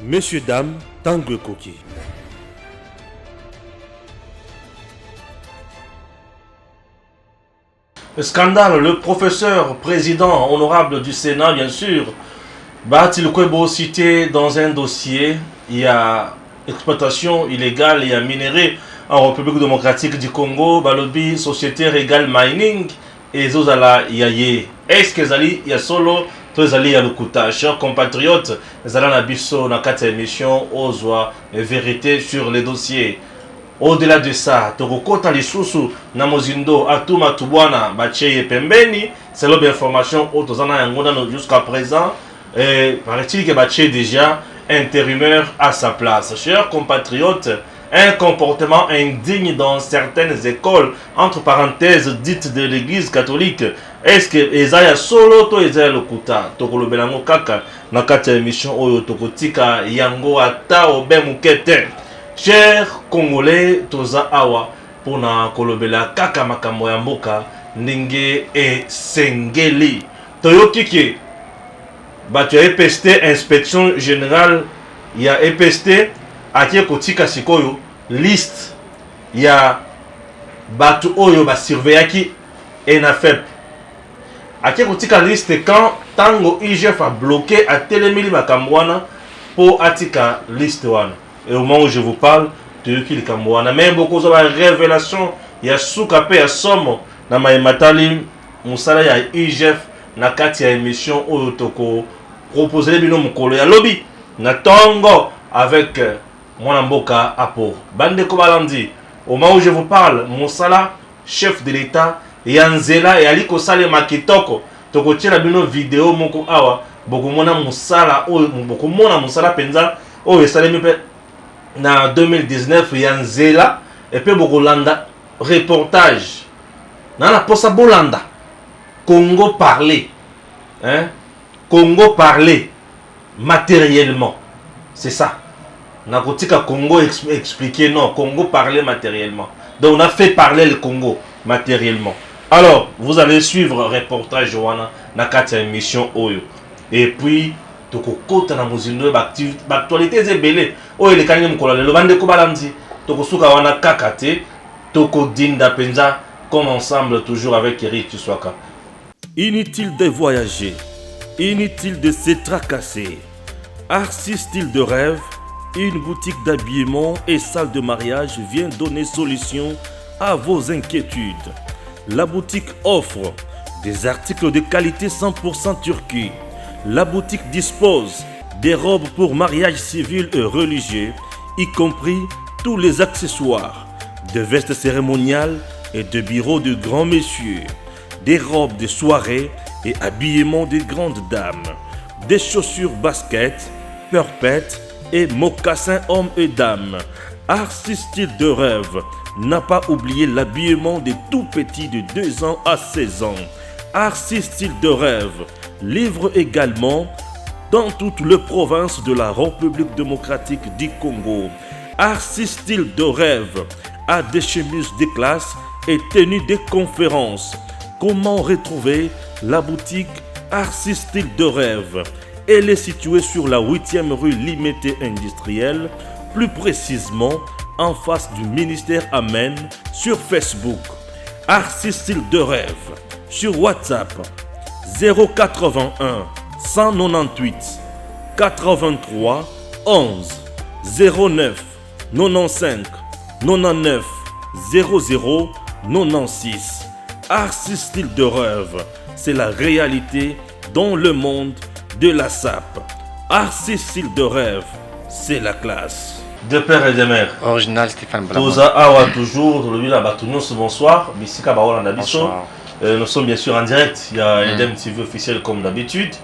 Messieurs, dames, Tangue Koki. Scandale, le professeur président honorable du Sénat, bien sûr, Batil Kwebo cité dans un dossier, il y a exploitation illégale, il y a minerai en République démocratique du Congo, Balobi, Société Regal Mining, et Zozala Yaye. Est-ce que Zali, il y a solo, Zali Yalukuta, chers compatriotes, Zala Nabiso, Nakata émission, Ozwa, vérité sur les dossiers. Au-delà de ça, Tokokota Lisusu, Namozindo, Atuma Tubwana, Bacheye Pembeni, c'est l'information Otozana Yangoda jusqu'à présent. Paraît-il que Bacheye déjà intérimaire à sa place. Chers compatriotes, un comportement indigne dans certaines écoles, entre parenthèses dites de l'église catholique. Est-ce que Ezaya solo to Ezaya lokuta Tokolobelango kaka nakata émission oyo Tokotika yango ata obemukete. Chers Congolais, toza awa pona kolobela kaka makambo ya mboka ndenge e sengeli. Toyokiki bato ya EPST, inspection générale ya EPST akie kotika sikoyo liste ya bato oyo ba surveillaki ENAFEP. Akie kotika liste quand tango IGF a bloqué a telemili makambo wana po atika liste wana. Et au moment où je vous parle, de qui le même beaucoup de révélation, il y a soukapé, il y a somme, dans ma matali, mon salaire, il y a IGF, na kati ya émission, au toko, proposer les binômes kolo, il y a lobby, na tongo, avec mon amboka apo. Bande Kobalandi, au moment où je vous parle, mon salaire, chef de l'État, Yanzela, et Aliko Sale Makitoko, toko tient la binôme vidéo, moko awa, beaucoup mona musala, beaucoup mona musala penza, oh, et salé na 2019 Yanzela et puis Bogolanda reportage na la posa Bolanda Congo parler Congo parler matériellement, c'est ça na kotika Congo expliquer, non, Congo parler matériellement, donc on a fait parler le Congo matériellement. Alors vous allez suivre reportage wana na kati émission oyo et puis tokokota na mozindo actualité zebele oyo elekani mkola lelo bande ko balandi tokosuka wana kakate tokodinda penza comme ensemble toujours avec Eric Tswaka. Inutile de voyager, inutile de se tracasser. Arcis Style de Rêve, une boutique d'habillement et salle de mariage vient donner solution à vos inquiétudes. La boutique offre des articles de qualité 100% Turquie. La boutique dispose des robes pour mariage civil et religieux, y compris tous les accessoires, de vestes cérémoniales et de bureaux de grands messieurs, des robes de soirée et habillement de grandes dames, des chaussures basket, perpètes et mocassins hommes et dames. Arcis Style de Rêve n'a pas oublié l'habillement des tout petits de 2 ans à 16 ans. Arcis Style de Rêve livre également dans toutes les provinces de la République démocratique du Congo. Arcis Style de Rêve a des chemises de classe et tenues de conférences. Comment retrouver la boutique Arcis Style de Rêve? Elle est située sur la 8e rue Limité Industrielle, plus précisément en face du ministère Amen, sur Facebook. Arcis Style de Rêve, sur WhatsApp 081 198 83 11 09 95 99 00 96. Arcis Style de Rêve, c'est la réalité dans le monde de la SAP. Arcis Style de Rêve, c'est la classe. De père et de mère. Original Stéphane Blamo. Toza awa toujours, le la Batounos, bonsoir. Bissika Baola Nabiso. Nous sommes bien sûr en direct. Il y a Edem TV officiel comme d'habitude.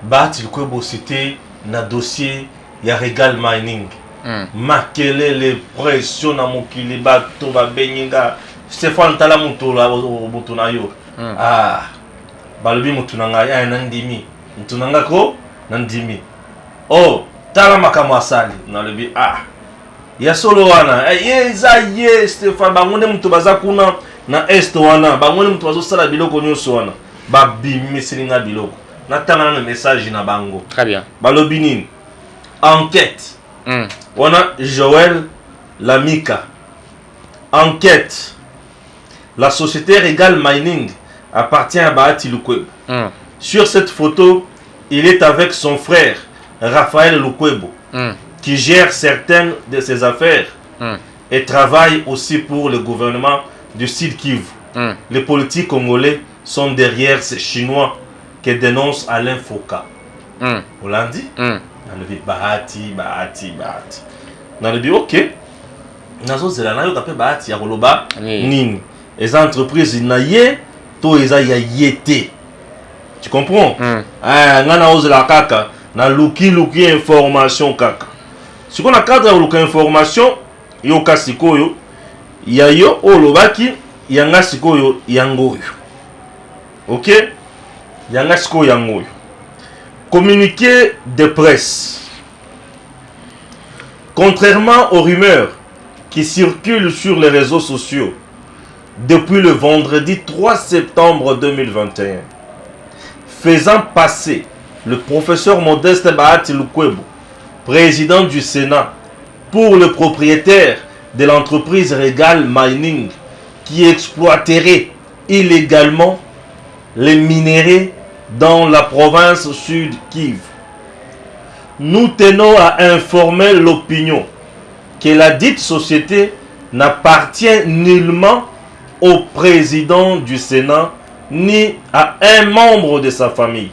Batil Kwebo c'était na dossier, il y a Regal Mining. Makele les pressions na mokili bato ba beninga. Stéphane Tala Mutola Mutuna yo. Ah. Balobi Mutunanga ya nandimi. Mutunanga ko nandimi. Oh, Tala makamwa sali na lebi ah. Ya solo wana. Ye Stéphane bangonde mutu baza kuna na est wana. Bangonde mutu bazo sala biloko nyoso wana. Ba bimi selinga biloko. Natanga na message na bango. Très bien. Balobi nini? enquête. On a Joël Lamika. Enquête. La société Regal Mining appartient à Bahati Lukwebo. Sur cette photo, il est avec son frère Raphaël Lukwebo, qui gère certaines de ses affaires et travaille aussi pour le gouvernement du Sud Kivu. Les politiques congolais sont derrière ces Chinois qui dénoncent Alain Foucault. On l'a dit? On a dit Bahati. On a dit ok. Nazo zelana yo kapé Bahati ya koloba nini. Les entreprises naye to eza ya yete. Tu comprends? Ngana ozela kaka na luki information kaka. Si on a cadre luki information yo kasikoyo ya yo olobaki yanga sikoyo yangoyo. OK? Yanga sikoyo yangoyo. Communiqué de presse. Contrairement aux rumeurs qui circulent sur les réseaux sociaux depuis le vendredi 3 septembre 2021, faisant passer le professeur Modeste Bahati Lukwebo, président du Sénat, pour le propriétaire de l'entreprise Regal Mining qui exploiterait illégalement les minéraux dans la province Sud Kivu. Nous tenons à informer l'opinion que la dite société n'appartient nullement au président du Sénat ni à un membre de sa famille.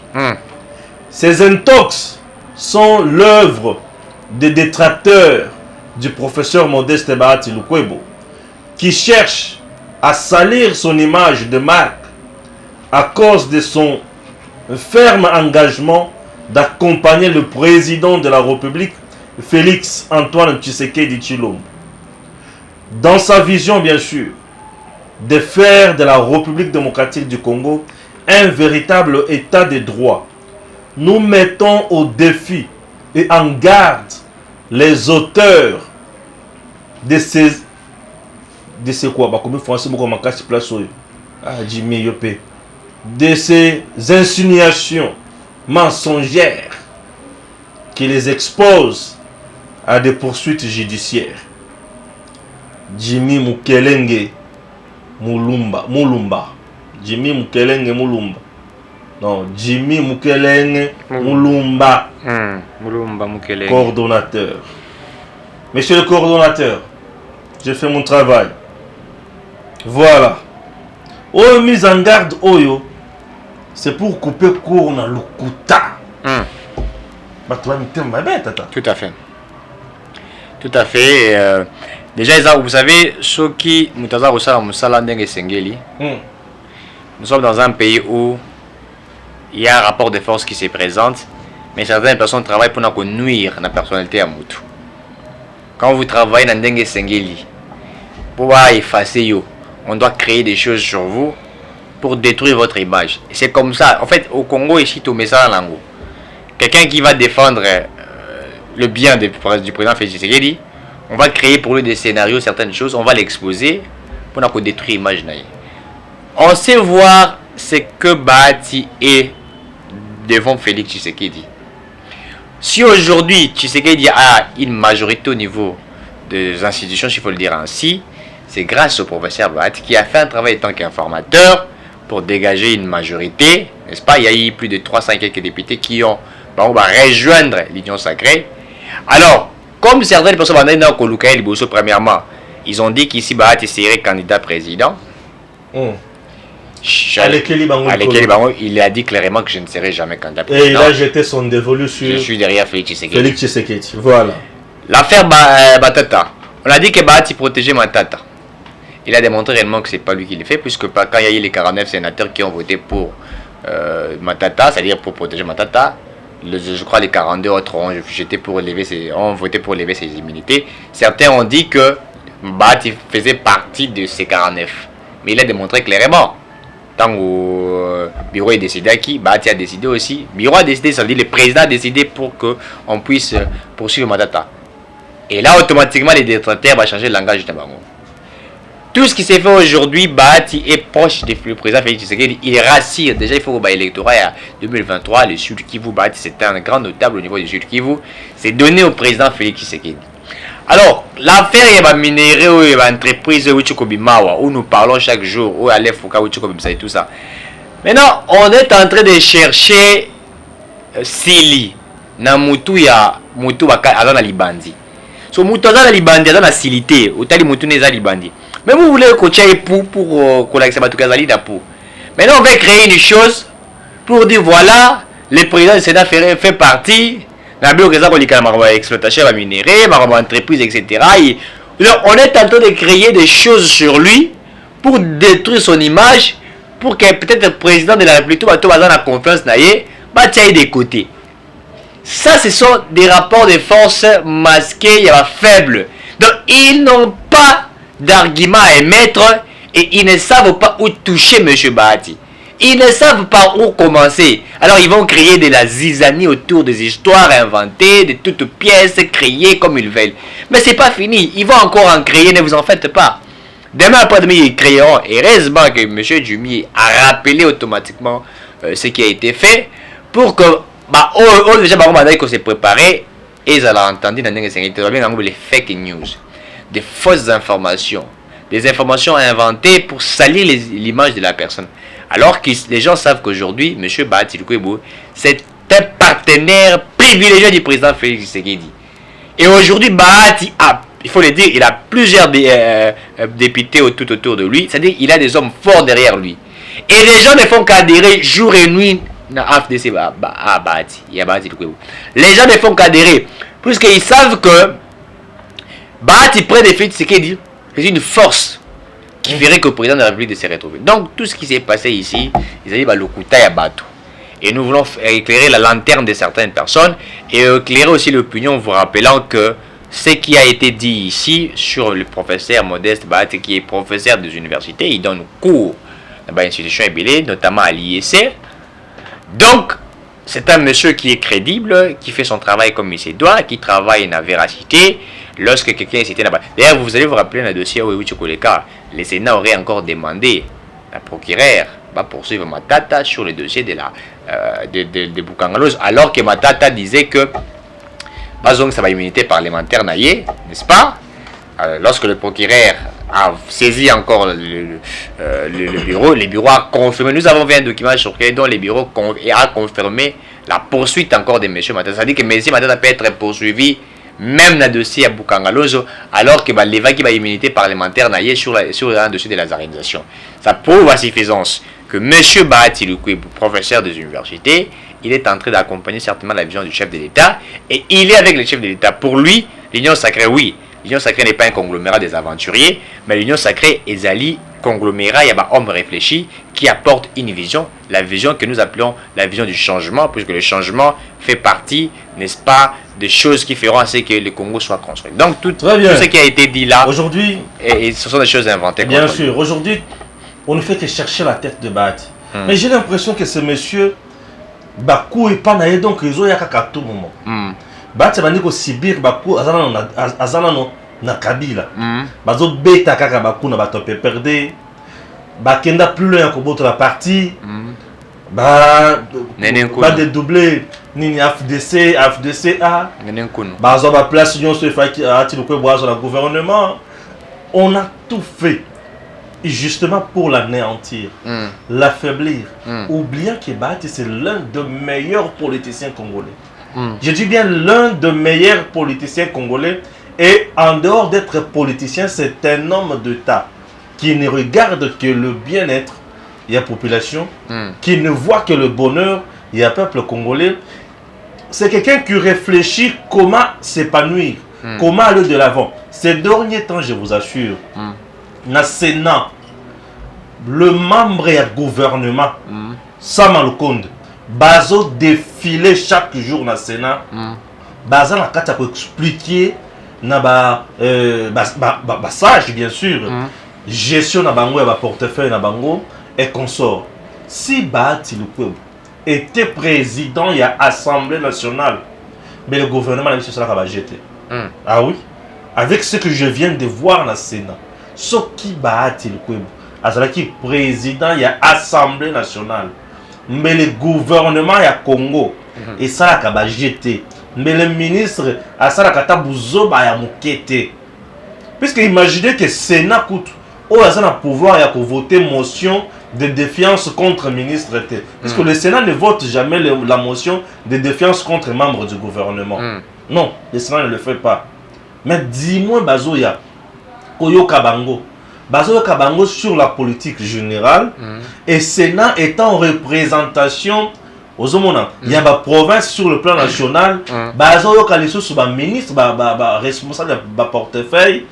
Ces intox sont l'œuvre des détracteurs du professeur Modeste Bahati Lukwebo qui cherche à salir son image de marque à cause de son ferme engagement d'accompagner le président de la République, Félix Antoine Tshisekedi Tshilombo, dans sa vision bien sûr de faire de la République démocratique du Congo un véritable état de droit. Nous mettons au défi et en garde les auteurs de ces de ces insinuations mensongères qui les exposent à des poursuites judiciaires. Jimmy Mukelenge Mulumba. Jimmy Mukelenge Mulumba. Non, Jimmy Mukelenge Mulumba. Mulumba Mukelenge. Coordonnateur. Monsieur le coordonnateur, j'ai fait mon travail. Voilà. Oh, mise en garde, Oyo, c'est pour couper court dans le kuta. Tout à fait. Tout à fait. Déjà, vous savez, Shoki Mutaza Rosa Musala Ndenge Sengeli, nous sommes dans un pays où il y a un rapport de force qui se présente, mais certaines personnes travaillent pour nous nuire à la personnalité à Moutou. Quand vous travaillez dans Ndenge Sengeli, pour effacer yo, on doit créer des choses sur vous pour détruire votre image. C'est comme ça. En fait, au Congo, ici, tout met ça en langue. Quelqu'un qui va défendre le bien du président Félix Tshisekedi, on va créer pour lui des scénarios, certaines choses, on va l'exposer pour nous détruire l'image. On sait voir ce que Bahati est devant Félix Tshisekedi. Si aujourd'hui Tshisekedi a une majorité au niveau des institutions, s'il faut le dire ainsi, c'est grâce au professeur Bahati qui a fait un travail en tant qu'informateur pour dégager une majorité, n'est-ce pas? Il y a eu plus de 300 quelques députés qui ont rejoindre l'Union sacrée. Alors, comme certaines personnes, premièrement, ils ont dit qu'ici Bahati serait candidat président. Il a dit clairement que je ne serai jamais candidat président. Et il a jeté son dévolu sur... Je suis derrière Félix Tshisekedi. Voilà. L'affaire Batata. On a dit que Bahati protégeait Matata. Il a démontré réellement que ce n'est pas lui qui l'a fait, puisque quand il y a eu les 49 sénateurs qui ont voté pour Matata, c'est-à-dire pour protéger Matata, je crois les 42 autres ont voté pour lever ses immunités. Certains ont dit que Bahati faisait partie de ces 49. Mais il a démontré clairement. Tant au bureau est décidé à qui, Bahati a décidé aussi. Le bureau a décidé, ça veut dire le président a décidé pour qu'on puisse poursuivre Matata. Et là, automatiquement, les détracteurs vont changer le langage de Bango. tout ce qui s'est fait aujourd'hui, Bahati est proche du président Félix Tshisekedi. Il rassure. Déjà, il faut que l'électorat en 2023, le Sud Kivu, Bahati, c'était un grand notable au niveau du Sud Kivu. C'est donné au président Félix Tshisekedi. Alors, l'affaire, il y a minéraux, il y a entreprise où nous parlons chaque jour, où Aleph Fouka, et tout ça. Maintenant, on est en train de chercher Sili. Na mutu ya mutu baka na libandi. So mutu na libandi na silité, otali mutu neza libandi. Mais vous voulez coacher pour collaxer batukazali da pour. Maintenant on va créer une chose pour dire voilà, le président du Sénat fait partie na bio keza ko likana ma exploitation ba minerai, ma entreprise etc. On est en train de créer des choses sur lui pour détruire son image pour que peut-être le président de la République tout va dans confiance na yé, ba tirer des côtés. Ça, ce sont des rapports de force masqués, il y a faibles. Donc, ils n'ont pas d'argument à émettre et ils ne savent pas où toucher M. Bahati. Ils ne savent pas où commencer. Alors, ils vont créer de la zizanie autour des histoires inventées, de toutes pièces créées comme ils veulent. Mais c'est pas fini. Ils vont encore en créer, ne vous en faites pas. Demain après-demain, ils créeront. Et heureusement que M. Djumi a rappelé automatiquement ce qui a été fait pour que déjà qu'on s'est préparé et ils ont entendu dans les fake news, des fausses informations, des informations inventées pour salir l'image de la personne. Alors que les gens savent qu'aujourd'hui, M. Bahati Lukwebo, c'est un partenaire privilégié du président Félix Tshisekedi. Et aujourd'hui, Bahati a, il faut le dire, il a plusieurs députés tout autour de lui, c'est-à-dire qu'il a des hommes forts derrière lui. Et les gens ne font qu'adhérer jour et nuit. Les gens ne font qu'adhérer puisqu'ils savent que Bahati près des faits, c'est une force qui ferait que le président de la République se retrouve. Donc tout ce qui s'est passé ici, ils ont dit le Kouta et Batou. Et nous voulons éclairer la lanterne de certaines personnes et éclairer aussi l'opinion, vous rappelant que ce qui a été dit ici sur le professeur Modeste Bahati, qui est professeur des universités, il donne cours dans l'institution ébélée, notamment à l'IEC. Donc, c'est un monsieur qui est crédible, qui fait son travail comme il se doit, qui travaille dans la véracité. Lorsque quelqu'un est cité là-bas. D'ailleurs, vous allez vous rappeler dans le dossier où le Sénat aurait encore demandé à la procureure va poursuivre Matata sur le dossier de Boukangalos, alors que Matata disait que ça va immunité parlementaire naïe, n'est-ce pas? Lorsque le procureur a saisi encore le bureau a confirmé. Nous avons vu un document sur lequel le bureau a confirmé la poursuite encore de M. Matata. Ça dit que M. Matata peut être poursuivi même dans le dossier à Boukangalos, alors que l'évêque qui va immunité parlementaire naïe sur un dossier de la organisation. Ça prouve à suffisance que M. Bahati Lukwebo, professeur des universités, il est en train d'accompagner certainement la vision du chef de l'État et il est avec le chef de l'État. Pour lui, l'Union sacrée, oui. L'Union sacrée n'est pas un conglomérat des aventuriers, mais l'Union sacrée est un conglomérat, il y a un homme réfléchi qui apporte une vision, la vision que nous appelons la vision du changement, puisque le changement fait partie, n'est-ce pas, des choses qui feront à ce que le Congo soit construit. Donc tout ce qui a été dit là, aujourd'hui, et ce sont des choses inventées. Bien sûr, aujourd'hui, on ne fait que chercher la tête de Bahati. Mais j'ai l'impression que ce monsieur, Bakou et Panaye, donc ils ont yaka à tout moment. Bahati bandi ko Sibir Bakou azana no na Kabila. Bazo beta kaka Bakou na bato perdre. Bakenda plus loin ko boto la partie. Ba dédoubler nini FDCA. Bazo ba place union se fa ki ati ko boazo la gouvernement. On a tout fait justement pour l'anéantir, l'affaiblir, oubliant que Bahati c'est l'un des meilleurs politiciens congolais. Je dis bien l'un des meilleurs politiciens congolais, et en dehors d'être politicien, c'est un homme d'État qui ne regarde que le bien-être de la population, qui ne voit que le bonheur du peuple congolais. C'est quelqu'un qui réfléchit comment s'épanouir, comment aller de l'avant. Ces derniers temps, je vous assure, dans le Sénat, le membre et le gouvernement, Sama Lukonde, Bazo défilé chaque jour dans le Sénat, Bazo n'a qu'à expliquer, sage bien sûr, gestion na bango et portefeuille na bango et consort. Si Bahati Lukwebo était président, il y a Assemblée nationale, mais le gouvernement a dit que cela va jeter. Ah oui, avec ce que je viens de voir dans le Sénat, soki Bahati Lukwebo azalaki président ya Assemblée nationale mais le gouvernement ya Congo et ça la ba jeté mais le ministre asalaka ta buzoba ya mokete puisque imaginez que Sénat coûte au hasard pouvoir ya voter motion de défiance contre ministre puisque le Sénat ne vote jamais la motion de défiance contre membre du gouvernement. Non, le Sénat ne le fait pas. Mais dis-moi Bazoya Koyo Kabango Bazoya Kabango sur la politique générale et Sénat étant en représentation aux hommes, il y a une province sur le plan national, Bazoya Kaliso sur le ministre, responsable de portefeuille,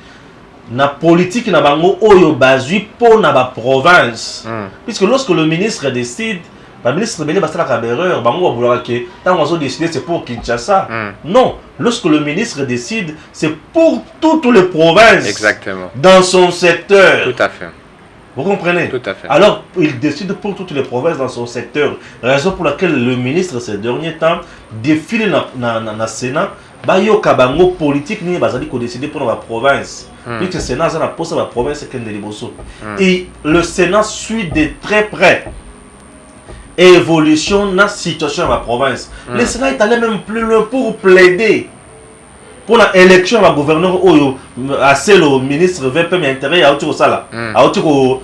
na politique na bango oyo bazui pour na ba province. Puisque lorsque le ministre décide, le ministre belé basta la erreur, bango ba que tant on a décidé c'est pour Kinshasa. Non, lorsque le ministre décide, c'est pour toutes les provinces. Exactement. Dans son secteur. Tout à fait. Vous comprenez? Tout à fait. Alors, il décide pour toutes les provinces dans son secteur. Raison pour laquelle le ministre, ces derniers temps, défile dans Sénat, bayo kabango politique ni bazali ko décider pour la province. Puisque le Sénat a posé la province et le Sénat suit de très près l'évolution de la situation de la province. Le Sénat est allé même plus loin pour plaider pour l'élection du gouverneur Oyo, assez le ministre VP m'intéresse à autre ça à autre qu'on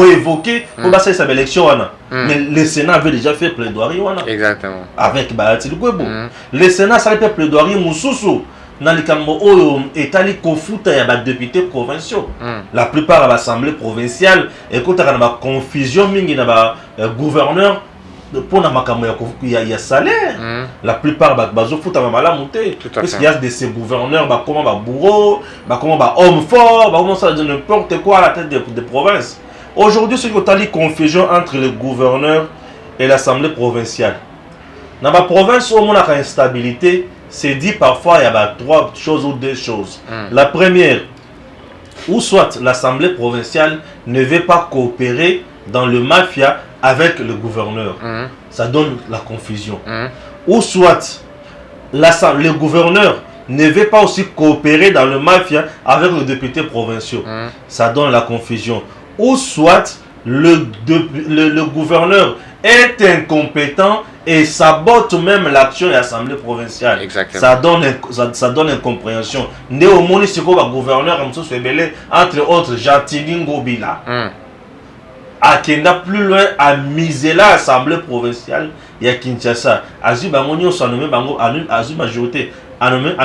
évoquer pour passer cette élection. Mais le Sénat avait déjà fait plaidoirie. Exactement. Avec Bahati Lukwebo. Le Sénat a fait plaidoirie Moussoussou. Dans les camps étali confouta ya ba députés provinciaux. La plupart de l'assemblée provinciale et quand on a confusion mingi na ba gouverneur pour na makambo ya salaire. La plupart bazo futa mala monter parce qu'il y a de ces gouverneurs comment ba bourreau, comment ba homme fort, comment ça de n'importe quoi à la tête des provinces. Aujourd'hui c'est une confusion entre le gouverneur et l'assemblée provinciale. Dans ma province où on a une instabilité, c'est dit parfois il y a trois choses ou deux choses. La première, ou soit l'assemblée provinciale ne veut pas coopérer dans le mafia avec le gouverneur. Ça donne la confusion. Ou soit le gouverneur ne veut pas aussi coopérer dans le mafia avec les députés provinciaux. Ça donne la confusion. Ou soit le gouverneur est incompétent et sabote même l'action de l'Assemblée provinciale. Ça donne incompréhension. Néomoni Siko va gouverneur entre autres Jantini Ngobila. Akenda plus loin à miser l'Assemblée provinciale il y a Kinshasa. Azu Bangonio s'en nommé Bango Azu majorité a nommé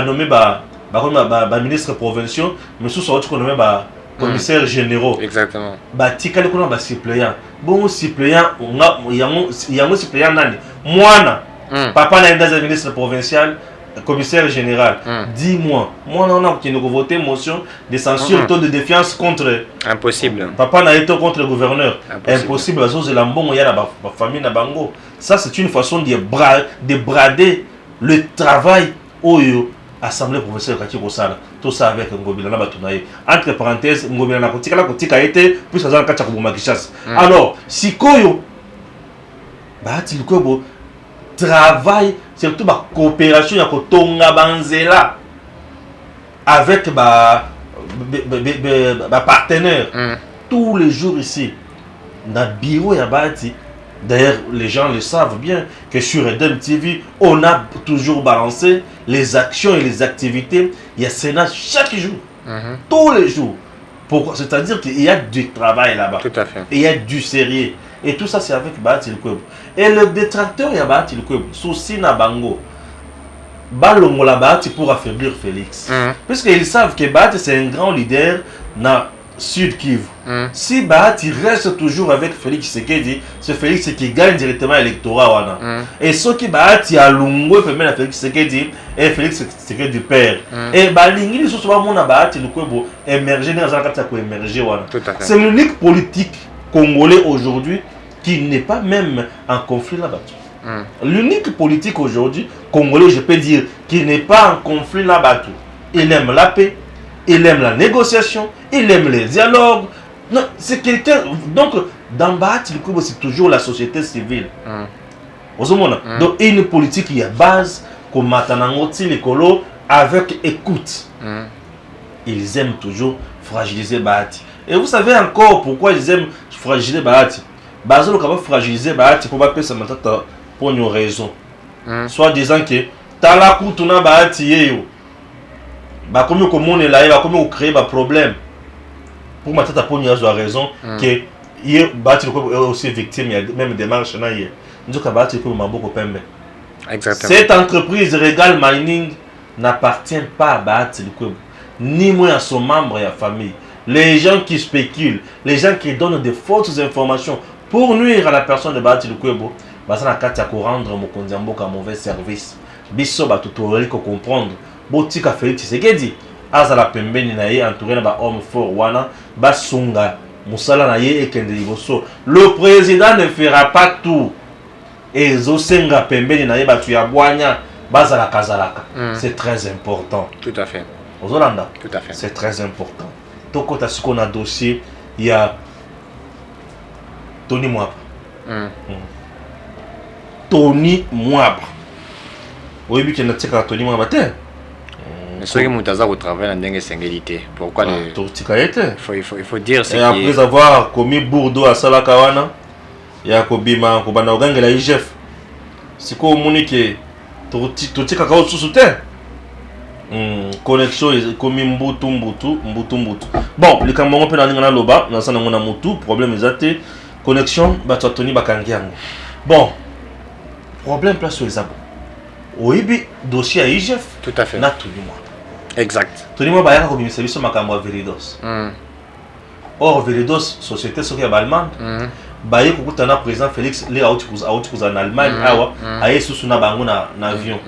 ministre provincial mais sous son qu'on nommé commissaire généraux. Exactement. Tika le kono suppléant. Bon suppléant yango suppléant nani. Moana. Papa na ndeza ministre provincial, commissaire général. Dis-moi, moi on a qui nous voter motion de censure taux de défiance contre impossible. Papa na été contre le gouverneur. Impossible à cause de l'ambon ya la famille na bango. Ça c'est une façon de brader le travail oyo Assemblée provinciale kati ko sala tout ça avec Ngobila na batunaye entre parenthèses Ngobila na kotika été puis ça kati ko boma Kinshasa. Alors sikoyo Bahati Lukwebo travail surtout la coopération ya kotonga banzela avec partenaires tous les jours ici na bureau ya Bahati. D'ailleurs, les gens le savent bien que sur Edem TV, on a toujours balancé les actions et les activités. Il y a Sénat chaque jour, tous les jours. C'est-à-dire qu'il y a du travail là-bas. Tout à fait. Il y a du sérieux. Et tout ça, c'est avec Bahati Lukwebo. Et le détracteur, il y a Bahati Lukwebo. Souci na bango. Balongo la Bahati pour affaiblir Félix. Puisqu'ils savent que Bahati, c'est un grand leader na Sud Kivu. Si Bahati reste toujours avec Félix Tshisekedi, c'est Félix qui gagne directement l'électorat. Et ce qui Bahati a lungo permet à Félix Tshisekedi et Félix Tshisekedi du père. Et Balingi, ils sont souvent mon Bahati Lukwebo émerger dans un cas où émerger. C'est l'unique politique congolais aujourd'hui qui n'est pas même en conflit là-bas. L'unique politique aujourd'hui congolais, je peux dire, qui n'est pas en conflit là-bas. Il aime la paix. Il aime la négociation, il aime les dialogues. Non, c'est quelqu'un. Donc, dans Bahati Lukwebo, c'est toujours la société civile. Donc, une politique qui est base, comme Matanangoti Lekolo, avec écoute. ils aiment toujours fragiliser Bahati. Et vous savez encore pourquoi ils aiment fragiliser Bahati. Bazolo capable fragiliser Bahati pour pas payer sa matata pour une raison. Soit disant que tala kutuna Bahati yeyo. Bah comme on est là, comme on crée un problème. Pour matata pour une raison que hier Bahati est aussi victime, il y a même des marches là hier. Nous avons Bahati comme Maboko Pembe. Exactement. Cette entreprise Regal Mining n'appartient pas à Bahati Lukwebo, ni moins à son membre et à sa famille. Les gens qui spéculent, les gens qui donnent de fausses informations pour nuire à la personne de Bahati Lukwebo, ça n'a qu'à rendre Mokonzi Mboka un mauvais service. Bisso ba tutoriel ko comprendre. Botika Félix Tshisekedi azala pembeni na ye entouré na ba homme fort wana ba sunga musala na ye ekende liboso. Le président ne fera pas tout. Et zosenga pembeni na ye batu ya bwanya bazala kazalaka. C'est très important. Tout à fait. Ozolanda. Tout à fait. C'est très important. Toko ta siko na dossier il y a Tony Mwaba. Tony Mwaba. Oui, bien qu'il y a Tony Mwaba. Mais ce qui m'a au travail dans une singulité. Pourquoi il faut dire c'est après avoir commis Bourdeau à Salakawana, il y a Kobima, Kobana Ogang et la IGF. C'est quoi au Monique? Tout est cacao sous terre. Connexion est commis Mbutu. Bon, les Camerounais peuvent aller dans l'Oba, dans un Moutou, problème exact. Connexion, Tony Bakangiango. Bon, problème place sur les abos. Oui, dossier à IGF. Tout à fait. Na Tony Mwaba. Exact. Tony Mwaba a commis service sur Makamwa Veridos. Or, Veridos, société sur la allemande, Baye Koukutana, président Félix, les en Allemagne, aye sous na bango na avion.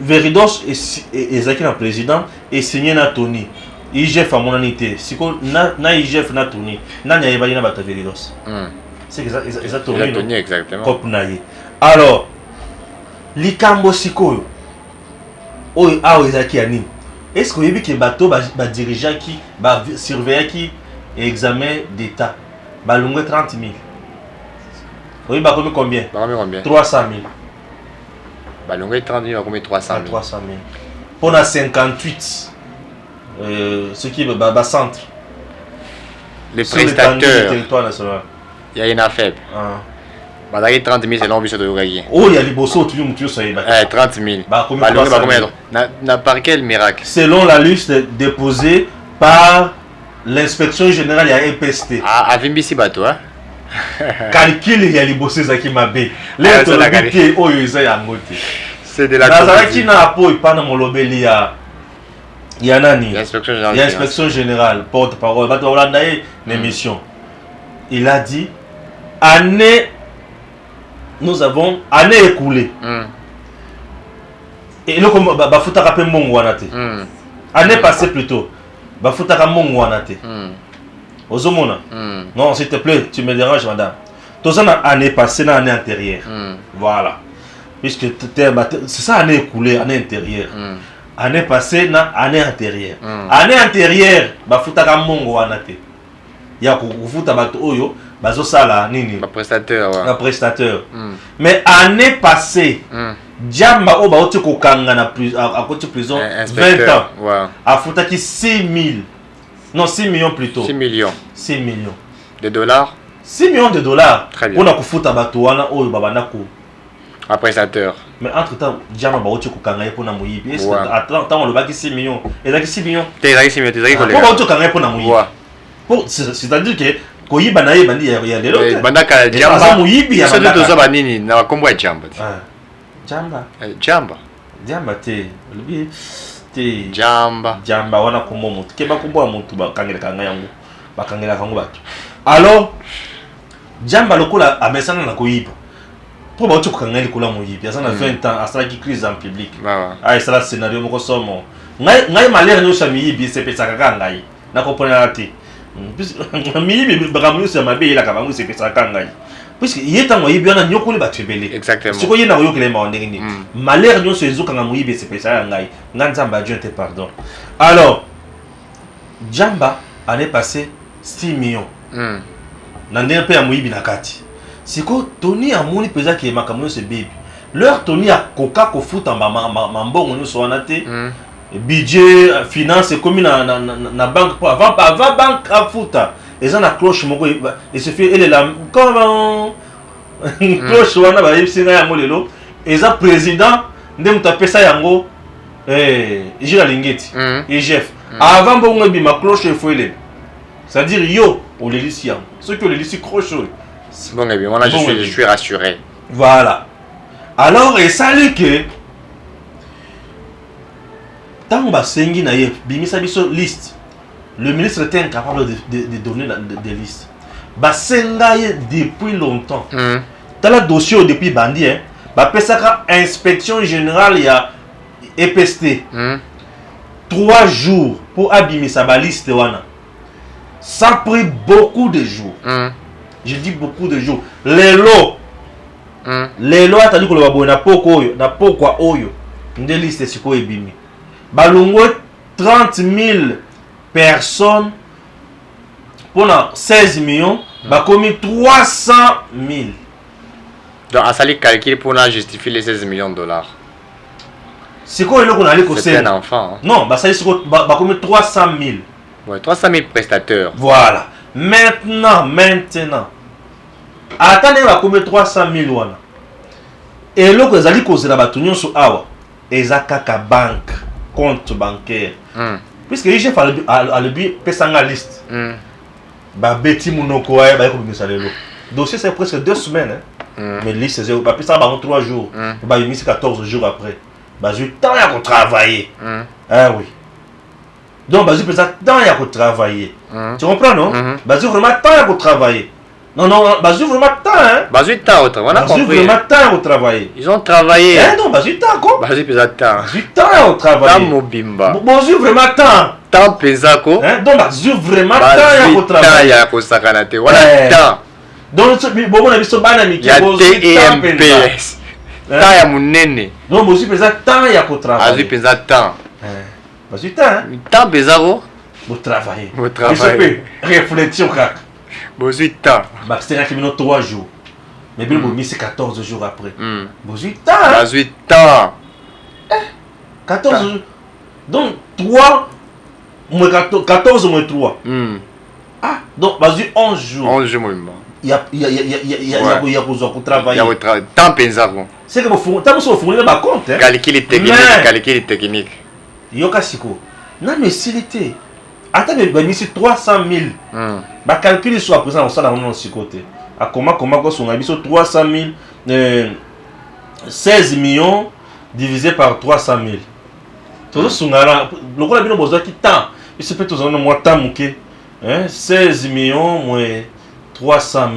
Veridos est Zaki na président et signé na Tony. IGF a mon anité. Si na IGF na Tony, na Nyayebali na bata Veridos. C'est exactement. Tony, exactement. Cop naye. Alors, likambo sikoyo. Oyo awo ezaki ani. Est-ce que vous avez que bateau ba dirigeant qui ba surveillant qui examen d'état ba longue 30 000. Oui, ba combien? 300 000. Ba longue 30 000 combien 300 000. 300 000. Pour la 58 ce qui est ba centre. Les prestateurs. Territoire national. Il y a une affaire. Bah, 30 000 c'est l'ambition de Ougagi. Oh, il y a les bossos, tu veux ça. 30 000. Bah, combien par quel miracle? Selon la liste déposée par l'inspection générale, il y a EPST. Ah, Vimbisi Bato, hein? Calcul, il y a les bossos qui m'a bé. Les autorités, oh, ils ont un moté. C'est de la Nazaraki n'a pas eu pas dans mon lobby, il y a Nani. L'inspection générale, porte-parole. Bah, on a une émission. Il a dit, année. Nous avons année écoulée. Et nous comme Bafutaka pe Mongwanate. Année passée plutôt. Bafutaka Mongwanate. Ozomona. Non, s'il te plaît, tu me déranges, madame. Tout ça année passée, année antérieure. Voilà. Puisque c'est ça année écoulée, année intérieure. Année passée, année antérieure. Année antérieure, Bafutaka Mongwanate. Ya kufuta bato oyo. Bazo sala nini? Un prestataire. Un prestataire. Mais année passée, Djamba Oba Oti Kokanga na à côté prison 20 ans. A Futaki 6 000. Non, 6 millions plutôt. 6 millions. 6 millions. De dollars? 6 millions de dollars. Très bien. On a kufuta batuana oyo babanako. Un prestataire. Mais entre temps, Djamba Oti Kokanga pour na moyibi. Attends, on le baki 6 millions. Et là 6 millions. T'es 6 millions, t'es collègue. Pourquoi Oti Kokanga pour na moyibi? C'est-à-dire que Koyiba na yeba ndi ya lelo. Bandaka Djamba muyibi ya bandaka. Soto toza banini na kombo ya Djamba. Djamba. Djamba. Djamba te. Lubi te Djamba wana kombo mutu. Keba kombo mutu bakangela kanga yango. Bakangela kango batu. Alors Djamba lokola amesana na Koyiba. Po ba otu kokanga likola muyibi. Asana 20 ans asala ki crise en public. Ah ça scénario moko somo. Ngai malere no shamiyibi se pesa kanga ngai. Na kopona ati. Miyibi bagamu se mabe ila kabangu se pesa kanga. Puisque yeta mo yibi na nyokole batebele. Exactement. Siko yena oyokele ma ndengini. Malheur nyo se ezuka nga muyibi se pesa ngai. Nganzamba Dieu te pardon. Alors Djamba année passée 6 millions. Nande pe ya muyibi na kati. Siko Tony amoni pesa ki makamyo se baby. Leur Tony a koka ko futa mbongo nyo so wanate. budget finance comme na banque pour avant banque à fouta et ça na cloche moko et se fait elle est là comme cloche wana ba yipsinga yango lelo et ça président ndem tapesa yango Gilles Lingeti IGF avant bongo bima cloche il faut ele c'est-à-dire yo on les lit yango ceux qui les lit cloche bon et bien moi je suis rassuré. Voilà. Alors et ça lui que tant que Sengi na bimisa biso liste, le ministre était incapable de donner des listes. Basenga depuis longtemps. Dans le dossier depuis bandi hein, pesaka inspection générale il y a EPST. 3 jours pour abimisa ba liste wana. Ça a pris beaucoup de jours. Je dis beaucoup de jours. Les lots atali ko loba na poko oyo nde liste siko ebimi. Balungo 30 000 personnes pour 16 millions, bakomi 300 000. Donc, à sali calcul pour justifier les 16 millions de dollars. C'est quoi le qu'on allait causer? C'est un enfant. Hein. Non, bakomi 300 000. Ouais, 300 000 prestataires. Voilà. Maintenant. Attendez, bakomi 300 000 wana. Et là, que allez causer la batunyon sur awa. Ezakaka banque. Compte bancaire. Puisque les chefs a le but pesanga liste. Ba beti munoko ya ba ko bimisa lelo. Dossier c'est presque 2 semaines hein. Mais liste c'est ba pesa ba 3 jours. Ba bimisa 14 jours après. Ba j'ai temps à travailler. Ah oui. Donc ba j'ai pesa temps à travailler. Tu comprends non? Ba j'ai vraiment temps à travailler. Non, bah j'ai vraiment temps hein. Bah j'ai temps au travail. On a compris. Vraiment temps au travail. Ils ont travaillé. Non, bah j'ai temps quoi. Bah j'ai pesé temps. J'ai temps au travail. Temps mobimba. Bon j'ai vraiment temps. Temps pesé quoi. Donc bah j'ai vraiment temps au travail. Temps ya ko sakanate. Voilà temps. Donc bon on a vu ce bana mi qui TMPS. Temps ya munene. Donc moi j'ai pesé temps ya ko travail. Bah j'ai pesé temps. Bah j'ai temps. Temps pesé quoi. Au travail. Au travail. Réflexion kaka. Bozu temps. Bah c'était un 3 jours. Mais bien bon c'est 14 jours après. Bozu temps. Bozu temps. 14 jours. Donc 14 moins 3. Ah donc bozu 11 jours. 11 jours moi. Il y a besoin pour travailler. Il y a temps pensable. C'est que vous fournir ma compte hein. Calcul technique. Yoka siko. Non mais s'ilité. Attends mais ici 300 000. Bah calcul soit présent on dans mon côté. À comment on a mis 300 000 16 millions divisé par 300 000. Tout ça le rôle a bien besoin qui temps. Il se peut tous en moins temps mouké. 16 millions moins 300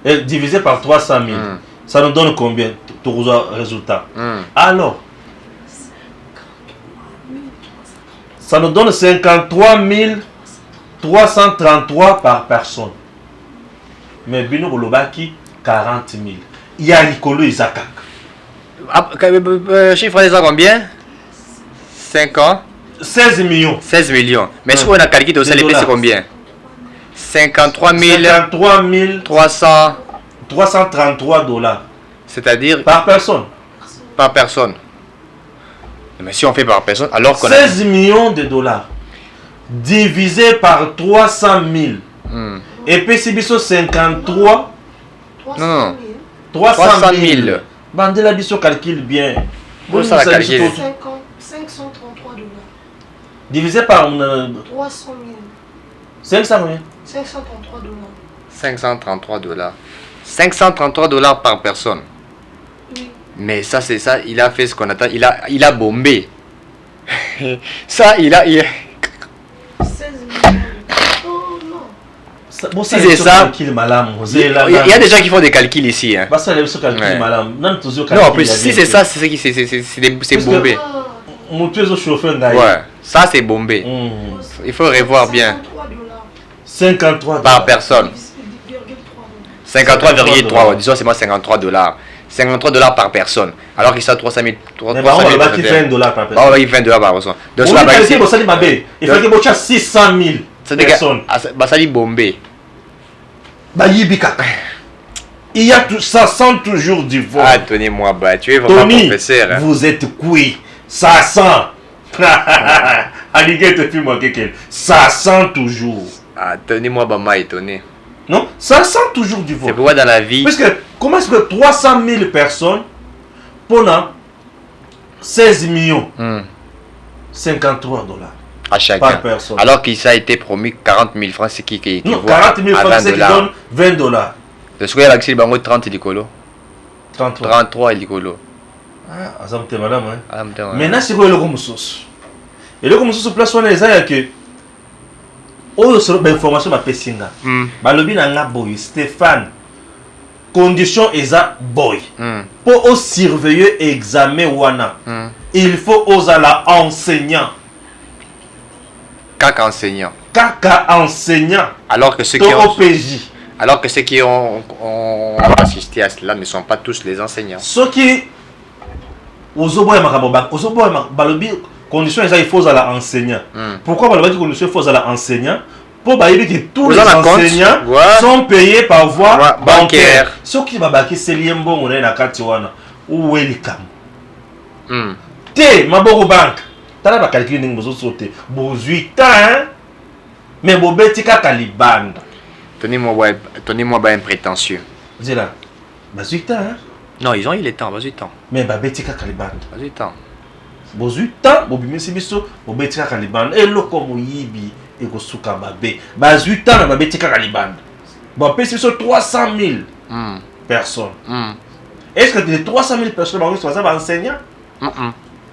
000 divisé par 300 000. Ça nous donne combien tout résultat? Alors ça nous donne 53 333 par personne. Mais Bino Kolobaki, 40 000. Il y a Nicolo Isakak. Chiffre de ça combien? 5 ans? 16 millions. 16 millions. Mais si on a calculé aussi, c'est combien? 53 333 dollars. C'est-à-dire? Par personne. Par personne. Mais si on fait par personne, alors qu'on 16 millions de dollars divisé par 300 000. Et puis si biso 53. Non. 300 000. Bandela biso calcule bien. Bon, ça va calculer. 533 dollars. Divisé par 300 000. 500 000. 533 dollars. 533 dollars. 533 dollars par personne. Oui. Mais ça, c'est ça, il a fait ce qu'on attend. Il a bombé. Ça, il a. 16 millions. Oh non. Bon, si c'est ça, il y a des gens qui font des calculs ici. Hein. Non, en plus, si c'est ça, c'est bombé. Ouais, ça c'est bombé. Il faut revoir bien. 53 par personne. 53,3, disons c'est moi 53 dollars. 53 dollars par personne. Alors qu'il ça 300 000. Mais on va qui fait 1 dollar par personne. On va qui fait 1 dollar par personne. Donc il faut que tu aies 600 000 personnes. Ça dit bombé. Bah yibika. Il y a tout ça sent toujours du vol. Ah, tenez-moi, bah tu es vraiment professeur. Hein. Vous êtes cuit. Ça sent. Alligator et puis moi, ça sent toujours. Ah, tenez-moi, Bama étonné. Non, ça sent toujours du vol. C'est pourquoi dans la vie. Parce que, comment est-ce que 300 000 personnes, pendant 16 millions, 53 $. À chacun. Par personne. Alors qu'il a été promis 40 000 francs, c'est qui non, 40 000 francs, c'est qui donne 20 $. De ce que l'accès, il y a 30 écolos. 33 écolos. Ah, ça me fait madame. Hein. Maintenant, c'est quoi le commusos? Et le commusos place, on est là, que. Oh, c'est l'information ma pesinga. Balobi na boy Stéphane. Condition eza boy. Pour surveiller examen wana. Il faut oser la enseignant. Kaka enseignant. Kaka enseignant. Alors que ceux qui ont assisté à cela ne sont pas tous les enseignants. Ceux qui ozoboya makaboba, ozoboya balobi condition eza il faut oser la enseignant. Pourquoi balobi condition il faut oser la enseignant? Pour que tous les enseignants sont payés par voie bancaire. Ceux qui babaki c'est liembo on est na katiwana ou welcome. Te maboko bank. Tala ba calculer ning bozo sauter. Bo 8 ans mais bo betika kalibanda. Tenez-moi un prétentieux. Zela. Ba 8 ans. Non, ils ont eu le temps, ba 8 ans. Mais ba betika kalibanda. Ba 8 ans. Bo 8 ans, bo bimisi biso, bo betika kalibanda et loko moyibi. Et que souka babé, bas 8 ans, babé tika kalibanda. Bon, après sur 300 000 personnes. Est-ce que les 300 000 personnes sont enseignants?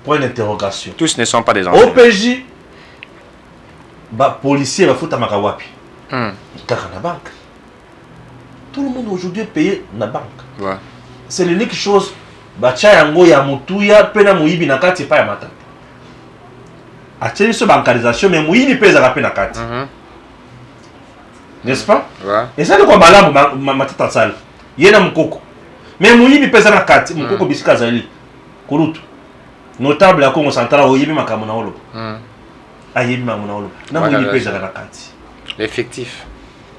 Point d'interrogation. Tous ne sont pas des enseignants. OPJ, bah policier va foutre à Makawapi. Kaka na banque. Tout le monde aujourd'hui est payé na banque. Ouais. C'est l'unique chose. Bah yango ya mutuya pena muibi na kati pa ya mata. Ateli sur bancarisation mais muibi pesa rapé na kati. N'est-ce pas? Ouais. Et ça de quoi malamu matata sala. Yena mukoko. Mais muibi pesa na kati, mukoko bisika zali. Kurutu. Notable ya Congo Central oyibi makamu na olo. Ayibi makamu na olo. Na muibi pesa na kati. L'effectif.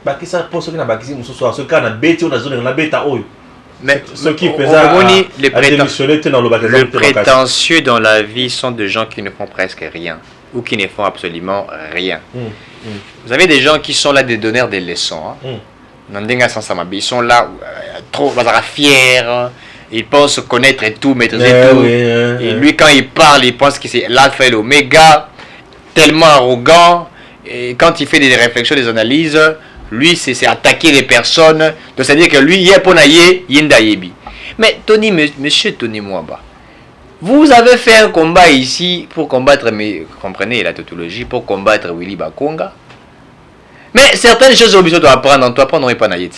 Bakisa poso kina bakisi mususu aso kana beti ona zone na beta oyo. Mais ceux qui les prétentieux dans la vie sont des gens qui ne font presque rien ou qui ne font absolument rien. Vous avez des gens qui sont là des donneurs des leçons. Ils sont là trop fiers. Ils pensent connaître et tout, maîtriser tout. Et lui, quand il parle, il pense que c'est l'alpha et l'oméga, tellement arrogant. Et quand il fait des réflexions, des analyses, lui, c'est attaquer les personnes. Donc, c'est-à-dire que lui, il est pour naïe, il mais Tony, monsieur Tony Mwaba, vous avez fait un combat ici pour combattre, mais comprenez la tautologie, pour combattre Willy Bakonga. Mais certaines choses obligées de apprendre en toi, prendre pas naïe.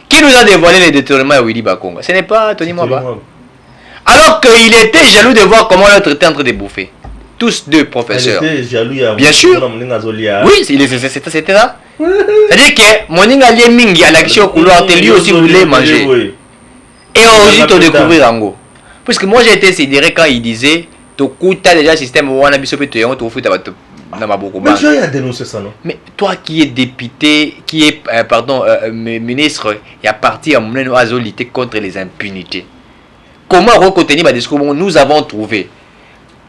Qui nous a dévoilé les détournements à Willy Bakonga? Ce n'est pas Tony Mwaba. Alors qu'il était jaloux de voir comment l'autre était en train de bouffer. Tous deux professeurs. Il était jaloux. Bien sûr. Oui, c'était ça. C'est-à-dire que Moninga lié mingi à l'action au couloir, lui aussi voulait manger. Et on aussi te découvrir en gros. Parce que moi j'ai été sidéré quand il disait Tokuta déjà système wana biso pe to yango to futa bato na maboko ba. Mais j'ai dénoncé ça non. Mais toi qui es député, qui est ministre, il y a parti à mon azolité contre les impunités. Comment recontenir ma discours nous avons trouvé.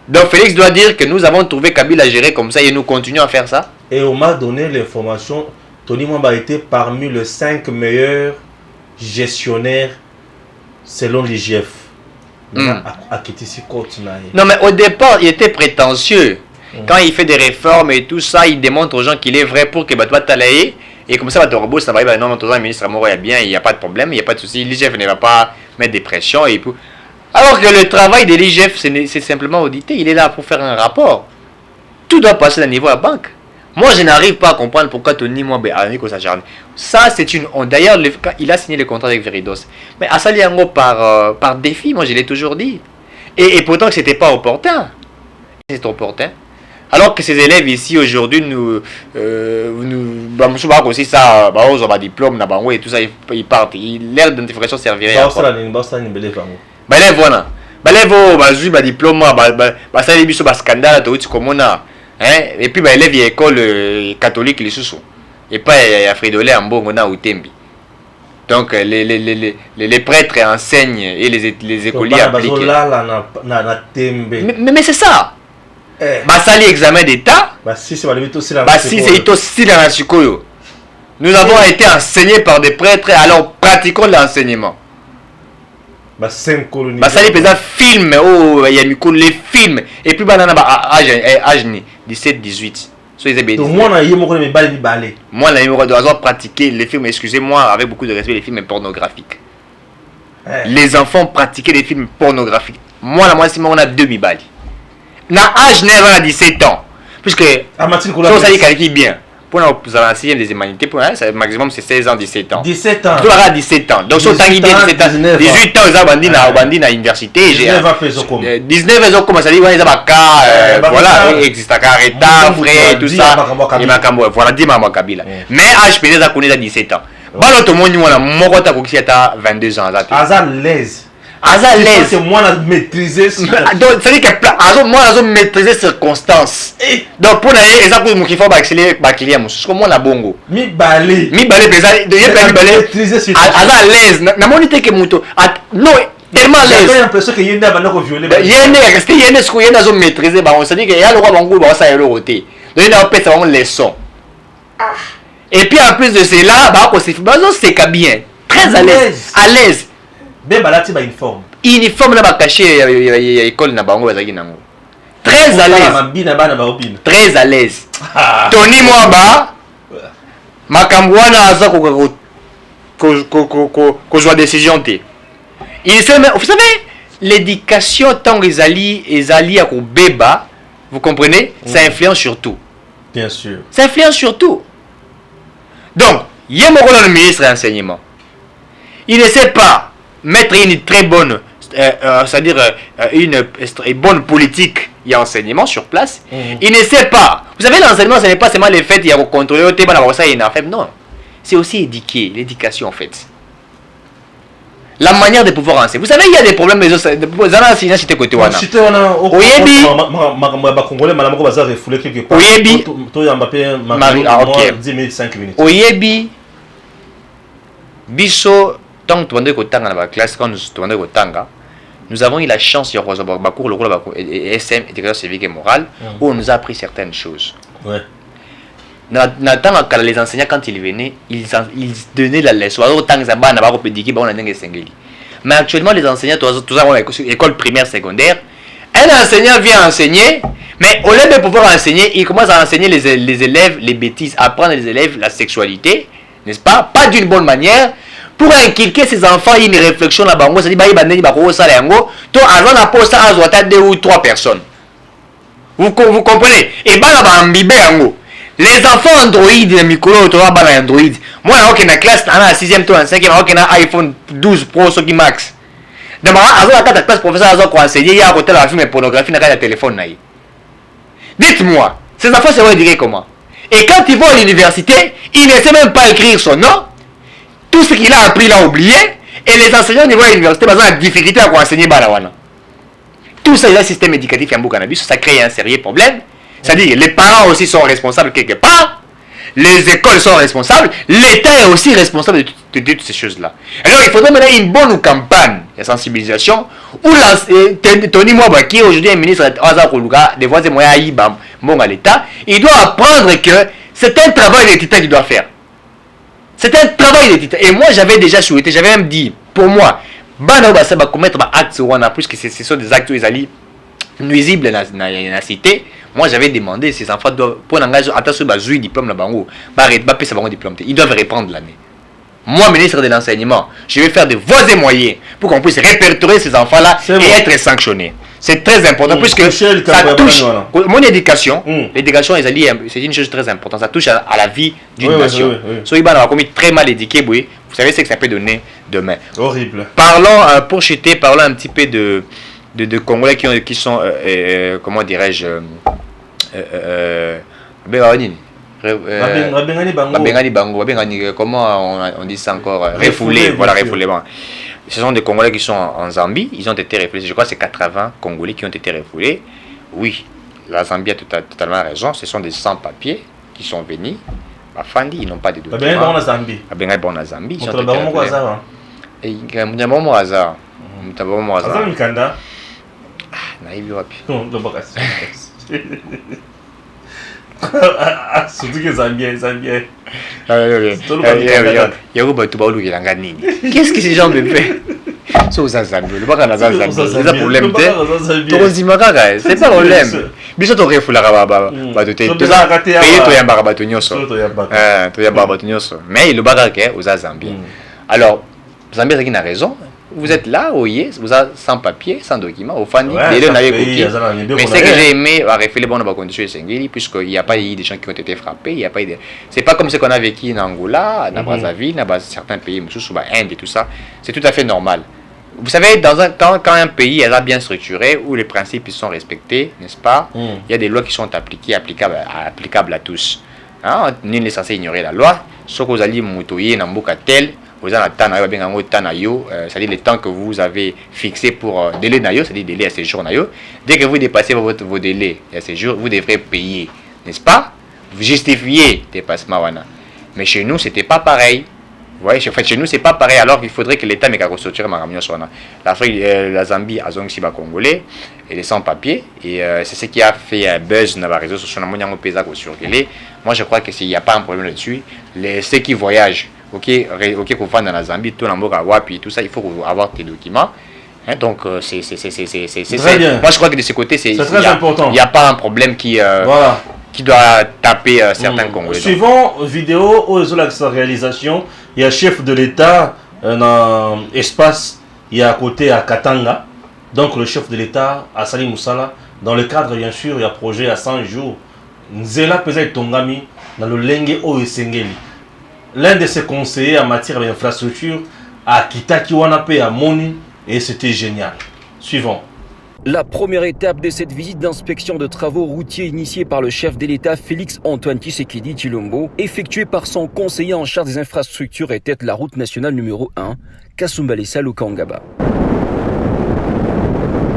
Donc Félix doit dire que nous avons trouvé Kabila à gérer comme ça et nous continuons à faire ça. Et on m'a donné l'information, Tony Mwaba était parmi les 5 meilleurs gestionnaires selon l'IGF. Non mais au départ, il était prétentieux. Quand il fait des réformes et tout ça, il démontre aux gens qu'il est vrai pour que Batouat Talaye. Et comme ça, Batorobos, ça va dire non, le ministre Amoro est bien, il n'y a pas de problème, il n'y a pas de souci. L'IGF ne va pas mettre des pressions. Et tout. Alors que le travail de l'IGF, c'est simplement auditer. Il est là pour faire un rapport. Tout doit passer au niveau de la banque. Moi, je n'arrive pas à comprendre pourquoi Tony Mwaba a mis s'acharne. Ça, c'est une honte. D'ailleurs, il a signé le contrat avec Veridos. Mais à Saliango, par défi, moi, je l'ai toujours dit. Et pourtant, que ce n'était pas opportun. C'est opportun. Alors que ces élèves ici, aujourd'hui, aussi ça, diplôme, et tout ça, ils partent. L'air d'identification servirait à quoi? Balève voilà. Balève au diplôme, ça les biso scandale, et puis élève à l'école catholique les sous. Et pas à Fridolin en Bongona ou Tembi. Donc les prêtres enseignent et les écoliers appliquent. Mais c'est ça. basali examen d'état, si c'est aussi la Sikoyo. Nous avons été enseignés par des prêtres, alors pratiquons l'enseignement. Basali pesa film, oh, il y a les films, et puis banana âge 17-18. Moi, je dois pratiquer les films, excusez-moi, avec beaucoup de respect, les films pornographiques. Les enfants pratiquaient les films pornographiques. Moi, on a 2 bibali. Na âge 9 à 17 ans. Puisque, ça y qualifie bien. Pour la 6e des humanités, le maximum c'est 16 ans, 17 ans. 17 ans. Tu auras 17 ans. Donc, si tu as 18 ans, ils ont à l'université. 19 ans, comment ça dit, ils ont voilà, il existe un carréta, frais, tout ça. Voilà, dis-moi, Kabila. Mais âge pédé, ça connaît à 17 ans. Voilà, tout le monde, moi, je suis à 22 ans. Asa l'aise. C'est moi qui maîtriser. Donc, ça veut dire que moi, je maîtriser les circonstances. Donc, pour les exemples, il faut accélérer les clients. C'est comme moi, la bongo. Mi balé, maîtriser à l'aise. Na monité que moto. Non, tellement l'aise. J'ai l'impression que Yenda va nous violer. Yenda resté Yenda ce que Yenda ont maîtrisé. On se dit que y a le roi bongo, ça y est le roté. Donc, il a fait ça les leçons. Et puis en plus de cela, c'est bien. Très à l'aise. À l'aise. Uniforme na caché école na bango bazaki nango. Très à l'aise. Très à l'aise. Tony Mwamba makambwana aza ko joie décision té. Il sait, vous savez, l'éducation tant les alliés à beba, vous comprenez, ça influence sur tout. Bien sûr. Ça influence sur tout. Donc, il y a le ministre de l'enseignement. Il ne sait pas mettre une très bonne, c'est-à-dire une bonne politique et enseignement sur place. Il ne sait pas. Vous savez, l'enseignement, ce n'est pas seulement les faits, il y a contrôler, non. C'est aussi éduquer, l'éducation en fait. La manière de pouvoir enseigner. Vous savez, il y a des problèmes, mais c'était côté wana. Oyebi biso tant que dans la classe quand nous avons eu la chance de avoir cours le SM éducation civique et morale où on nous a appris certaines choses. Ouais. Les enseignants quand ils venaient, ils donnaient la leçon. Mais actuellement les enseignants tous avons école primaire secondaire. Un enseignant vient enseigner, mais au lieu de pouvoir enseigner, il commence à enseigner les élèves les bêtises, apprendre les élèves la sexualité, n'est-ce pas? Pas d'une bonne manière. Pour inculquer ces enfants une réflexion là-bas, on se dit toi avant la poste à 2 ou 3 personnes. Vous comprenez? Et les enfants Android, les micro, tu vois, Android. Moi, j'ai une classe, dans la 6e, dans la 5e, j'ai un iPhone 12 Pro, ce qui max. Dans la classe, professeur a enseigné, il y a un côté la film et pornographie dans le téléphone. Dites-moi, ces enfants se vont éduquer comment? Et quand ils vont à l'université, ils ne savent même pas écrire son nom. Tout ce qu'il a appris, il a oublié. Et les enseignants au niveau de l'université, ils ont la difficulté à enseigner Balawana. Tout ça, il y a un système éducatif en cannabis, ça crée un sérieux problème. C'est-à-dire les parents aussi sont responsables quelque part, les écoles sont responsables, l'État est aussi responsable de toutes ces choses-là. Alors il faudrait mener une bonne campagne de sensibilisation où Tony Mwamba, qui est aujourd'hui un ministre des voies et moyens à l'État, il doit apprendre que c'est un travail d'état qu'il doit faire. C'est un travail d'état. Et moi j'avais déjà souhaité, j'avais même dit, pour moi, ça va commettre des actes puisque ce sont des actes nuisibles dans la cité. Moi j'avais demandé ces enfants doivent pour l'engagement attention diplôme là bango diplôme ils doivent répondre l'année. Moi ministre de l'enseignement, je vais faire de voies et moyens pour qu'on puisse répertorier ces enfants là et être sanctionnés. C'est très important puisque ça touche mon éducation. L'éducation c'est une chose très importante, ça touche à la vie d'une nation. Soyez on a commis très mal éduqué, vous savez ce que ça peut donner demain. Horrible. Parlons pour chuter, parlons un petit peu de Congolais qui sont comment dirais-je comment on dit ça encore, refoulés, voilà, refoulés. Ce sont des Congolais qui sont en Zambie, ils ont été refoulés, je crois que c'est 80 Congolais qui ont été refoulés. Oui, la Zambie a totalement raison, ce sont des sans-papiers qui sont venus. Ils n'ont pas de documents. Ils sont été Surtout que Zambien. Qu'est-ce que ces gens me font? C'est aux Zambie, le bac en Zambie. C'est un problème. C'est pas un problème. Biso to refula ba batote. Toza payer to yamba batonyoso. To yamba batonyoso. Mais le bac aux Zambie. Alors, Zambie a une raison. Vous êtes là, oui, vous êtes sans papier, sans document, au fan, mais ce que j'ai aimé, à refaire les bonnes conditions puisqu'il n'y a pas eu des gens qui ont été frappés, il n'y a pas eu de... C'est pas comme ce qu'on a vécu en Angola, en Brazzaville, dans certains pays, sous Inde et tout ça, c'est tout à fait normal. Vous savez, quand un pays est bien structuré, où les principes ils sont respectés, n'est-ce pas, il y a des lois qui sont applicables à tous. Hein? Nul n'est censé ignorer la loi, sauf que vous allez moutoyer dans un tel. Vous avez c'est-à-dire le temps que vous avez fixé pour délai nayo, c'est-à-dire délai à séjour nayo. Dès que vous dépassez vos délais à séjour, vous devrez payer, n'est-ce pas? Vous justifiez dépassement wana. Mais chez nous, c'était pas pareil. Vous voyez, en fait, chez nous, c'est pas pareil. Alors qu'il faudrait que l'État mette à restructurer ma l'Afrique, la Zambie, a zongi siba congolais, et sans papier. Et c'est ce qui a fait un buzz dans les réseaux sociaux. Moi, je crois qu'il n'y a pas un problème là-dessus. Ceux qui voyagent, ok, qu'on va dans la Zambie, tout tout ça, il faut avoir tes documents. Hein, donc, c'est très bien. Moi, je crois que de ce côté, c'est très important. Il n'y a pas un problème qui doit taper certains Congolais. Suivant vidéo, aux sa réalisation, il y a chef de l'État dans espace, il y a à côté à Katanga. Donc, le chef de l'État, Assali Moussala, dans le cadre, bien sûr, il y a projet à 100 jours. Nzela Peza Tongami, dans le Lengue Oesengeli. L'un de ses conseillers en matière d'infrastructure a Kitaki Wanape à Moni et c'était génial. Suivant. La première étape de cette visite d'inspection de travaux routiers initiée par le chef de l'État Félix-Antoine Tshisekedi Tshilombo, effectuée par son conseiller en charge des infrastructures, était la route nationale numéro 1, Kasumbalesa-Lukangaba.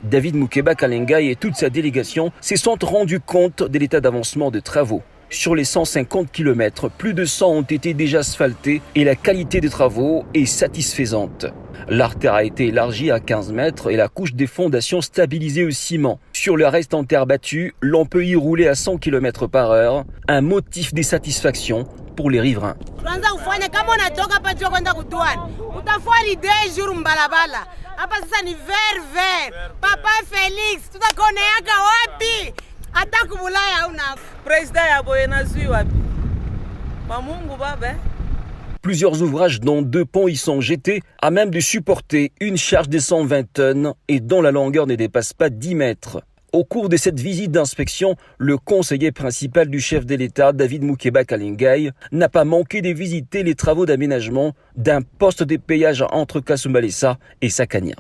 David Moukeba Kalengai et toute sa délégation se sont rendus compte de l'état d'avancement de travaux. Sur les 150 km, plus de 100 ont été déjà asphaltés et la qualité des travaux est satisfaisante. L'artère a été élargie à 15 mètres et la couche des fondations stabilisée au ciment. Sur le reste en terre battue, l'on peut y rouler à 100 km/h, un motif de satisfaction pour les riverains. Papa Félix, Plusieurs ouvrages dont 2 ponts y sont jetés à même de supporter une charge de 120 tonnes et dont la longueur ne dépasse pas 10 mètres. Au cours de cette visite d'inspection, le conseiller principal du chef de l'État, David Moukeba Kalengai, n'a pas manqué de visiter les travaux d'aménagement d'un poste de péage entre Kasumbalesa et Sakania.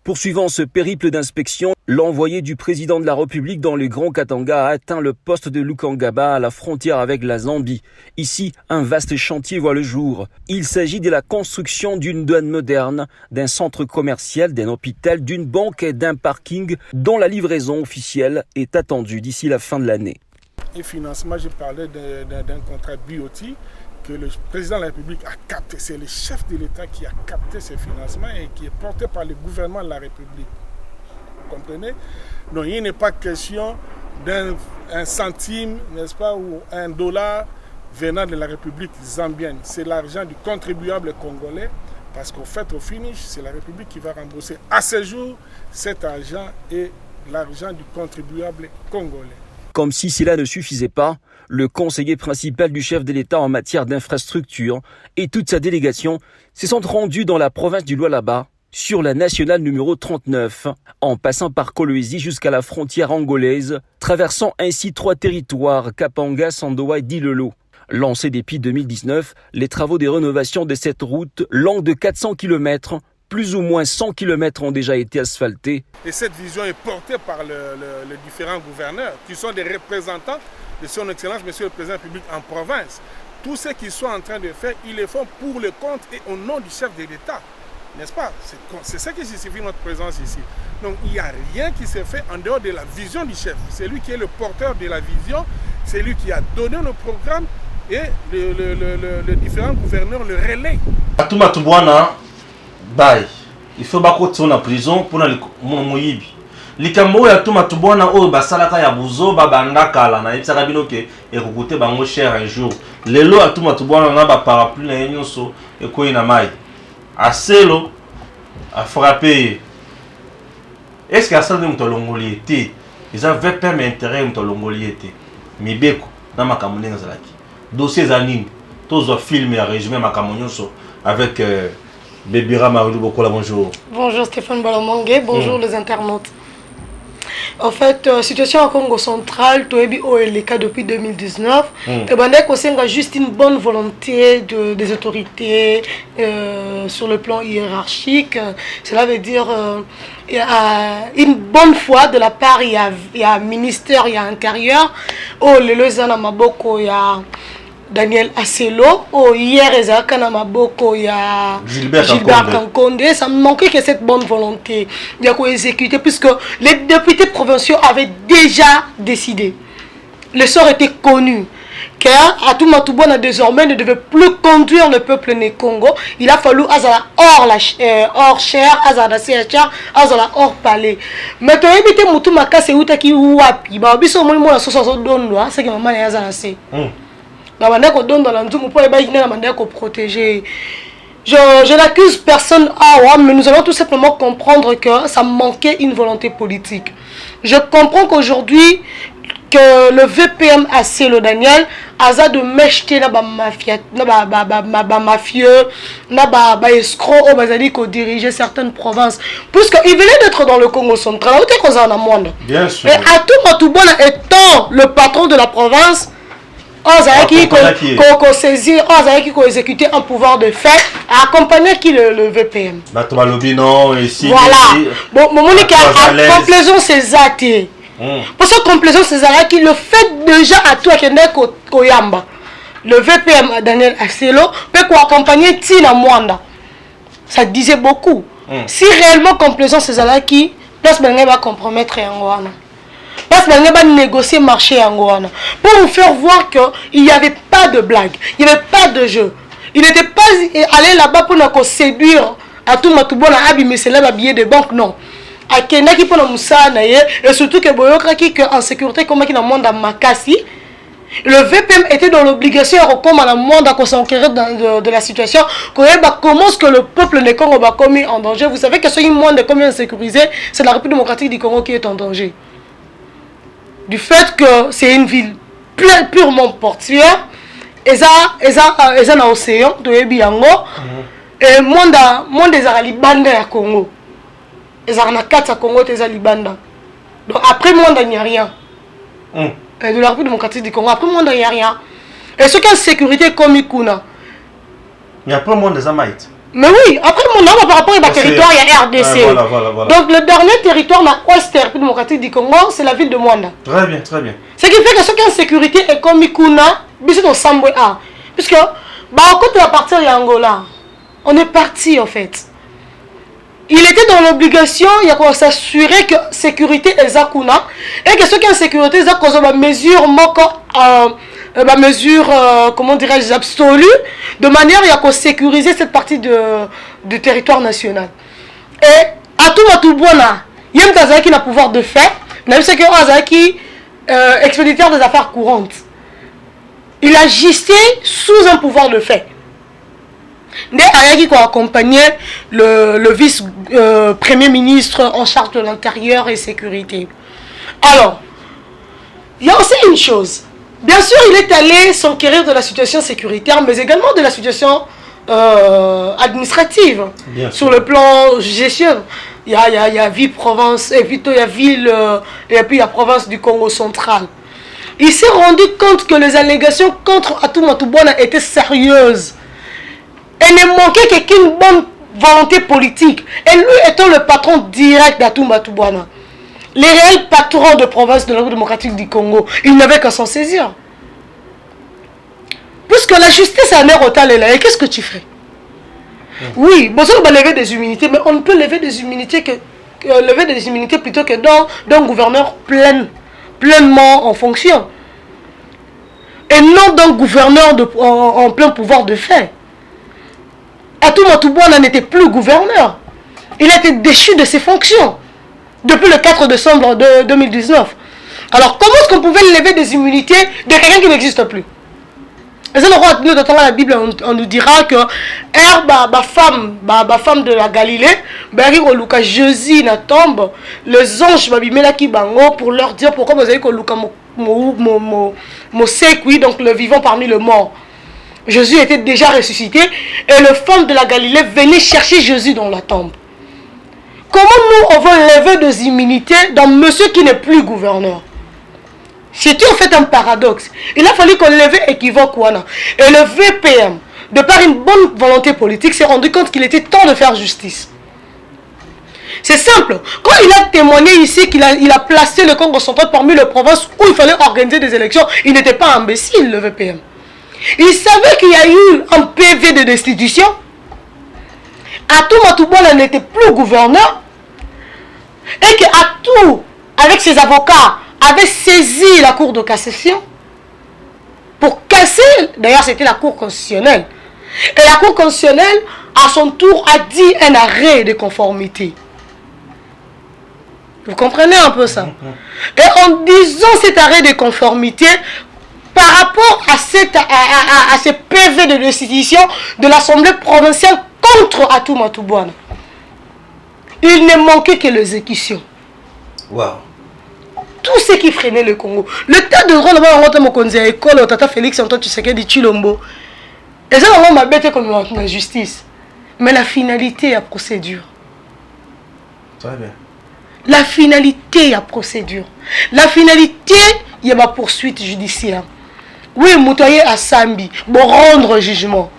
Poursuivant ce périple d'inspection, l'envoyé du président de la République dans le Grand Katanga a atteint le poste de Lukangaba à la frontière avec la Zambie. Ici, un vaste chantier voit le jour. Il s'agit de la construction d'une douane moderne, d'un centre commercial, d'un hôpital, d'une banque et d'un parking dont la livraison officielle est attendue d'ici la fin de l'année. Et financement, je parlais d'un contrat BOT que le président de la République a capté. C'est le chef de l'État qui a capté ces financements et qui est porté par le gouvernement de la République. Vous comprenez? Donc il n'est pas question d'un centime, n'est-ce pas, ou $1 venant de la République zambienne. C'est l'argent du contribuable congolais, parce qu'au fait, au finish, c'est la République qui va rembourser à ce jour cet argent et l'argent du contribuable congolais. Comme si cela ne suffisait pas, le conseiller principal du chef de l'État en matière d'infrastructure et toute sa délégation se sont rendus dans la province du Lualaba, sur la nationale numéro 39, en passant par Kolwezi jusqu'à la frontière angolaise, traversant ainsi 3 territoires, Kapanga, Sandoa et Dilolo. Lancés depuis 2019, les travaux de rénovation de cette route, longue de 400 km, plus ou moins 100 km ont déjà été asphaltés. Et cette vision est portée par les différents gouverneurs, qui sont des représentants de son Excellence, Monsieur le Président de la République en province. Tout ce qu'ils sont en train de faire, ils le font pour le compte et au nom du chef de l'État. N'est-ce pas? C'est ça qui justifie notre présence ici. Donc il n'y a rien qui s'est fait en dehors de la vision du chef. C'est lui qui est le porteur de la vision, c'est lui qui a donné le programme et les différents gouverneurs le relaient. Atuma Tubwana, bye. Il faut pas qu'on en prison pour le moyibi. likambo ya tuma tubona oyo basalaka ya buzoba bandakala na yebisaka bino ke ekokute bango cher un jour lelo atuma tubona na ba parapluie na nyonso ekoyi na mai aselo a frappé. Est-ce que asali muto longoli ete ils ont VPM intérêt muto longoli ete mibeko na makambo ndenge zalaki dossier za nini tozo film ya résumé makambo nyonso avec Bébira Marilou Bokola. Bonjour. Bonjour Stéphane Balamangue, bonjour les internautes. En fait, situation au Congo central, Toebi Oeleka depuis 2019. Et ben, on a juste une bonne volonté des autorités sur le plan hiérarchique. Cela veut dire il y a une bonne foi de la part, il y a ministère, il y a intérieur. Oh, le Lezana Maboko, il y a Daniel Asselo. Oh, hier, Ezaka Maboko, il y a Gilbert Kankonde. Ça me manquait que cette bonne volonté. Il y a quoi exécuter, puisque les députés provinciaux avaient déjà décidé. Le sort était connu. Car Atouma Toubona désormais ne devait plus conduire le peuple né Congo. Il a fallu Azala hors chair, Azala CHR, Azala hors palais. Mais tu as évité Moutouma Kase Outaki Ouapi. Bah, biso moi la soso dondo, c'est que maman est Azala C. La manière qu'on donne dans l'antoum pour la manière qu'on protéger. Je n'accuse personne mais nous allons tout simplement comprendre que ça manquait une volonté politique. Je comprends qu'aujourd'hui, que le VPM a le Daniel, Aza de m'acheter na mafia, na mafieux, na escroc, au bazali qu'on dirigeait certaines provinces. Puisqu'il venait d'être dans le Congo central, où est-ce qu'on a en monde? Bien sûr. Et Atouma Toubona étant le patron de la province, Ozaki qu'on saisit, Ozaki qu'on exécutait un pouvoir de fait, accompagner qui le VPM. Batoma Lobino, ici. Voilà. Bon, Monique a complaisant ses actes. Pour ce complaisant ses actes, qui le fait déjà à toi qui est Koyamba. Le VPM Daniel Asselo peut accompagner Tina Mwanda. Ça disait beaucoup. Si réellement complaisant ses actes, qui place va compromettre Angoana. Parce qu'il va négocier marché Angoana pour vous faire voir qu'il n'y avait pas de blague, il n'y avait pas de jeu. Il n'était pas allé là-bas pour nous séduire à tout Matubona abîmer c'est là billet de banque, non. À Kenaki pour nous et surtout que Boyoka qui en sécurité comme qui dans le monde à Makassi, le VPM était dans l'obligation de recommander à la monde à s'enquérir de la situation. Comment est-ce que le peuple de Congo va commis en danger? Vous savez que ce monde est combien sécurisé, c'est la République démocratique du Congo qui est en danger. Du fait que c'est une ville purement portuaire, et ça dans l'océan, de Ebiango, et monde des Aralibanda à Congo. Les Arnakats à Congo, des Alibanda. Donc après monde, il n'y a rien. De la République démocratique du Congo, après monde, il n'y a rien. Et ce qu'est sécurité comme Ikuna. Il y a pas monde des Amaïtes. Mais oui, après mon nom, par rapport au territoire, il y a RDC. Voilà. Donc le dernier territoire dans l'Ouest démocratique du Congo, c'est la ville de Mwanda. Très bien, très bien. Ce qui fait que ce qui est en sécurité est comme Ikuna, c'est au Sambwe A. Puisque, quand on est parti à Angola, on est parti en fait. Il était dans l'obligation, il y a quoi s'assurer que sécurité est Zakuna et que ce qui est en sécurité est Zakuna mesure comment dirais-je, absolue, de manière à sécuriser cette partie du territoire national. Et à tout Bona, il y a un qui a le pouvoir de fait, même si c'est un expéditeur des affaires courantes. Il agissait sous un pouvoir de fait. Des Ayaki qui ont accompagné le vice-premier ministre en charge de l'intérieur et sécurité. Alors, il y a aussi une chose. Bien sûr, il est allé s'enquérir de la situation sécuritaire, mais également de la situation administrative. Sur le plan gestion, il y a ville province, et plutôt il y a ville, et puis il y a province du Congo central. Il s'est rendu compte que les allégations contre Atouma Toubona étaient sérieuses. Et ne manquait qu'une bonne volonté politique. Et lui étant le patron direct d'Atouma Toubona. Les réels patrons de province de la République démocratique du Congo, ils n'avaient qu'à s'en saisir. Puisque la justice a un air au là, et qu'est-ce que tu fais? Oui, bon, ça on va lever des immunités, mais on ne peut lever des immunités plutôt que d'un gouverneur pleinement en fonction. Et non d'un gouverneur en plein pouvoir de fait. Atouma Toubona n'était plus gouverneur. Il a été déchu de ses fonctions. depuis le 4 décembre de 2019. Alors, comment est-ce qu'on pouvait lever des immunités de quelqu'un qui n'existe plus? Et c'est le roi de temps la Bible, on nous dira que femme de la Galilée, Jésus na tombe, les anges qui bango pour leur dire pourquoi vous avez que donc le vivant parmi le mort. Jésus était déjà ressuscité et le femme de la Galilée venait chercher Jésus dans la tombe. Comment nous on veut lever des immunités dans monsieur qui n'est plus gouverneur? C'était en fait un paradoxe. Il a fallu qu'on lève équivoque. Et le VPM, de par une bonne volonté politique, s'est rendu compte qu'il était temps de faire justice. C'est simple. Quand il a témoigné ici qu'il a placé le Congo central parmi les provinces où il fallait organiser des élections, il n'était pas imbécile, le VPM. Il savait qu'il y a eu un PV de destitution. Atou Matoubouna n'était plus gouverneur. Et que Atou, avec ses avocats, avait saisi la Cour de cassation pour casser, d'ailleurs c'était la Cour constitutionnelle. Et la Cour constitutionnelle, à son tour, a dit un arrêt de conformité. Vous comprenez un peu ça? Et en disant cet arrêt de conformité, par rapport à ce PV de destitution de l'Assemblée provinciale contre Atou Matoubouna, il ne manquait que l'exécution. Waouh! Tout ce qui freinait le Congo. Le tas de droits là-bas, on a mon à l'école, au Tata Félix, Antoine Tshisekedi, Chilombo. Et ça, on m'a bêté comme la justice. Mais la finalité, il y a procédure. Très bien. La finalité, il y a procédure. La finalité, il y a ma poursuite judiciaire. Oui, Moutoye à Sambi, pour rendre jugement.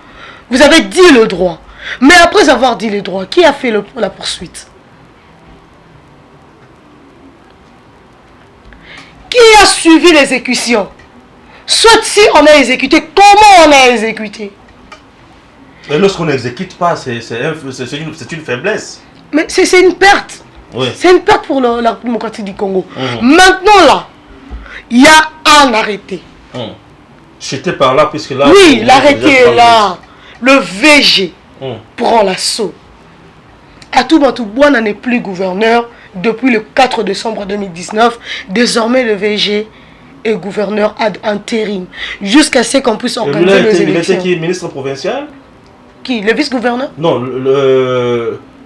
Vous avez dit le droit. Mais après avoir dit le droit, qui a fait la poursuite? Qui a suivi l'exécution? Soit si on a exécuté, comment on a exécuté? Et lorsqu'on n'exécute pas, c'est une faiblesse. Mais c'est une perte. Oui. C'est une perte pour la démocratie du Congo. Maintenant là, il y a un arrêté. J'étais par là puisque là... Oui, l'arrêté est là. Le VG prend l'assaut. Atou Matoubouna n'est plus gouverneur depuis le 4 décembre 2019. Désormais, le VG est gouverneur ad intérim. Jusqu'à ce qu'on puisse organiser les élections. Il était qui? Ministre provincial? Qui? Le vice-gouverneur? Non,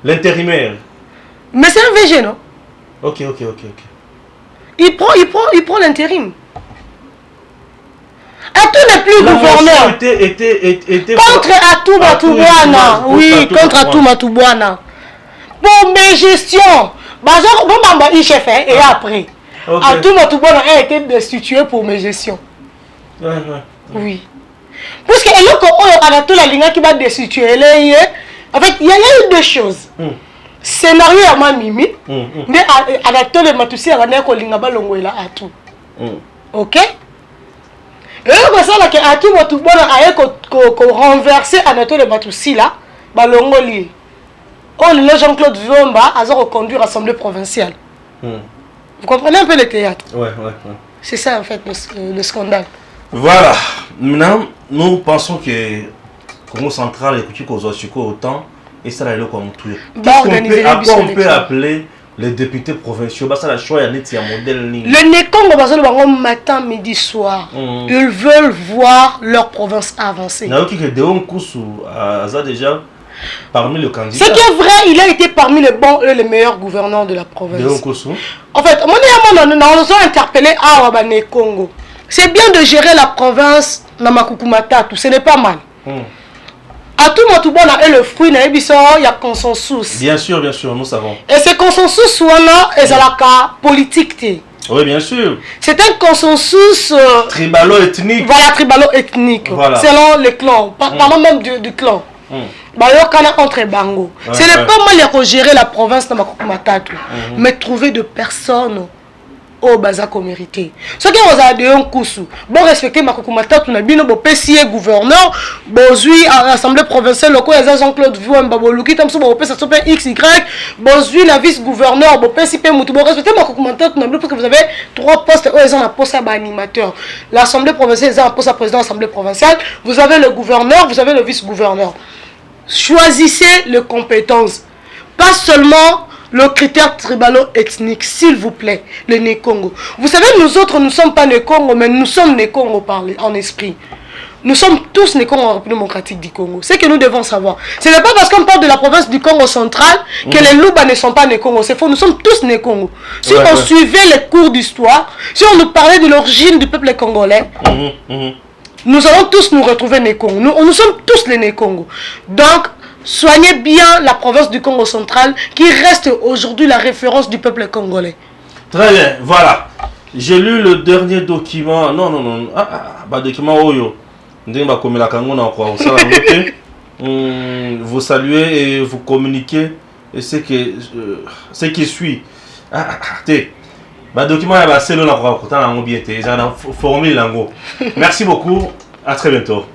l'intérimaire. Mais c'est un VG, non? Ok. Il prend l'intérim. Atou n'est plus gouverneur. Était contre Atou Matoubouna. Oui, contre Atou Matoubouna. Pour mes gestions. Il chef et après. Atou Matoubouna a été destitué pour mes gestions. Oui. Parce que Atou la ligne qui va destituer. En fait, il y a eu deux choses. Scénario à ma mimi. Mais Atou le Matoussi a gagné Atou. Ok? Et là, ça que Atou Matoubouna a renversé Anatole Matoussi là, balongoli. Oh, le Jean-Claude Zomba a reconduit l'Assemblée provinciale. Vous comprenez un peu le théâtre? Ouais. C'est ça en fait le scandale. Voilà. Maintenant, nous pensons que Congo central est petit autant et ça là comme tout. Qu'est-ce qu'on peut appeler les députés provinciaux? Ça la choix il y a un modèle. Le Nekongo matin, midi, soir. Ils veulent voir leur province avancer. Il y a Deon Koussou déjà parmi les candidats. C'est que vrai, il a été parmi les bons et les meilleurs gouverneurs de la province. Deon Koussou. En fait, on a interpellé à Congo. C'est bien de gérer la province Namakukumatatu, ce n'est pas mal. Atou Matoubouna est le fruit d'un il y a consensus. Bien sûr, nous savons. Et ce consensus est la politique. Oui, bien sûr. C'est un consensus tribalo-ethnique. Voilà, tribalo-ethnique. Voilà. Selon les clans. Parlons même du clan. Entre Bango. Ce n'est pas mal de gérer la province de Namakukumatatu, mais trouver de personnes au Bazako mérité. Ce qui vous a dit un coup bon respecter Makukumatatu na bino bo pesier gouverneur bozui à l'assemblée provinciale loko ya Jean-Claude Vuamba boluki tamso bo pesa sope XY bozui la vice gouverneur bo pesi pe mutu bo respecter Makukumatatu na bino parce que vous avez 3 postes ils ont un poste à animateur. L'assemblée provinciale ils ont un poste à président de l'assemblée provinciale, vous avez le gouverneur, vous avez le vice gouverneur. Choisissez les compétences. Pas seulement le critère tribalo-ethnique, s'il vous plaît, le Né-Congo. Vous savez, nous autres, nous ne sommes pas Né-Congo, mais nous sommes Né-Congo en esprit. Nous sommes tous Né-Congo en République démocratique du Congo. C'est que nous devons savoir. Ce n'est pas parce qu'on parle de la province du Congo central que les Louba ne sont pas Né-Congo. C'est faux, nous sommes tous Né-Congo. Si on suivait les cours d'histoire, si on nous parlait de l'origine du peuple congolais, nous allons tous nous retrouver Né-Congo. Nous sommes tous les Né-Congo. Donc, soignez bien la province du Congo central qui reste aujourd'hui la référence du peuple congolais. Très bien, voilà. J'ai lu le dernier document. Non. Document Oyo. Vous saluez et vous communiquez. Et ce qui suit. Document formule. Merci beaucoup. À très bientôt.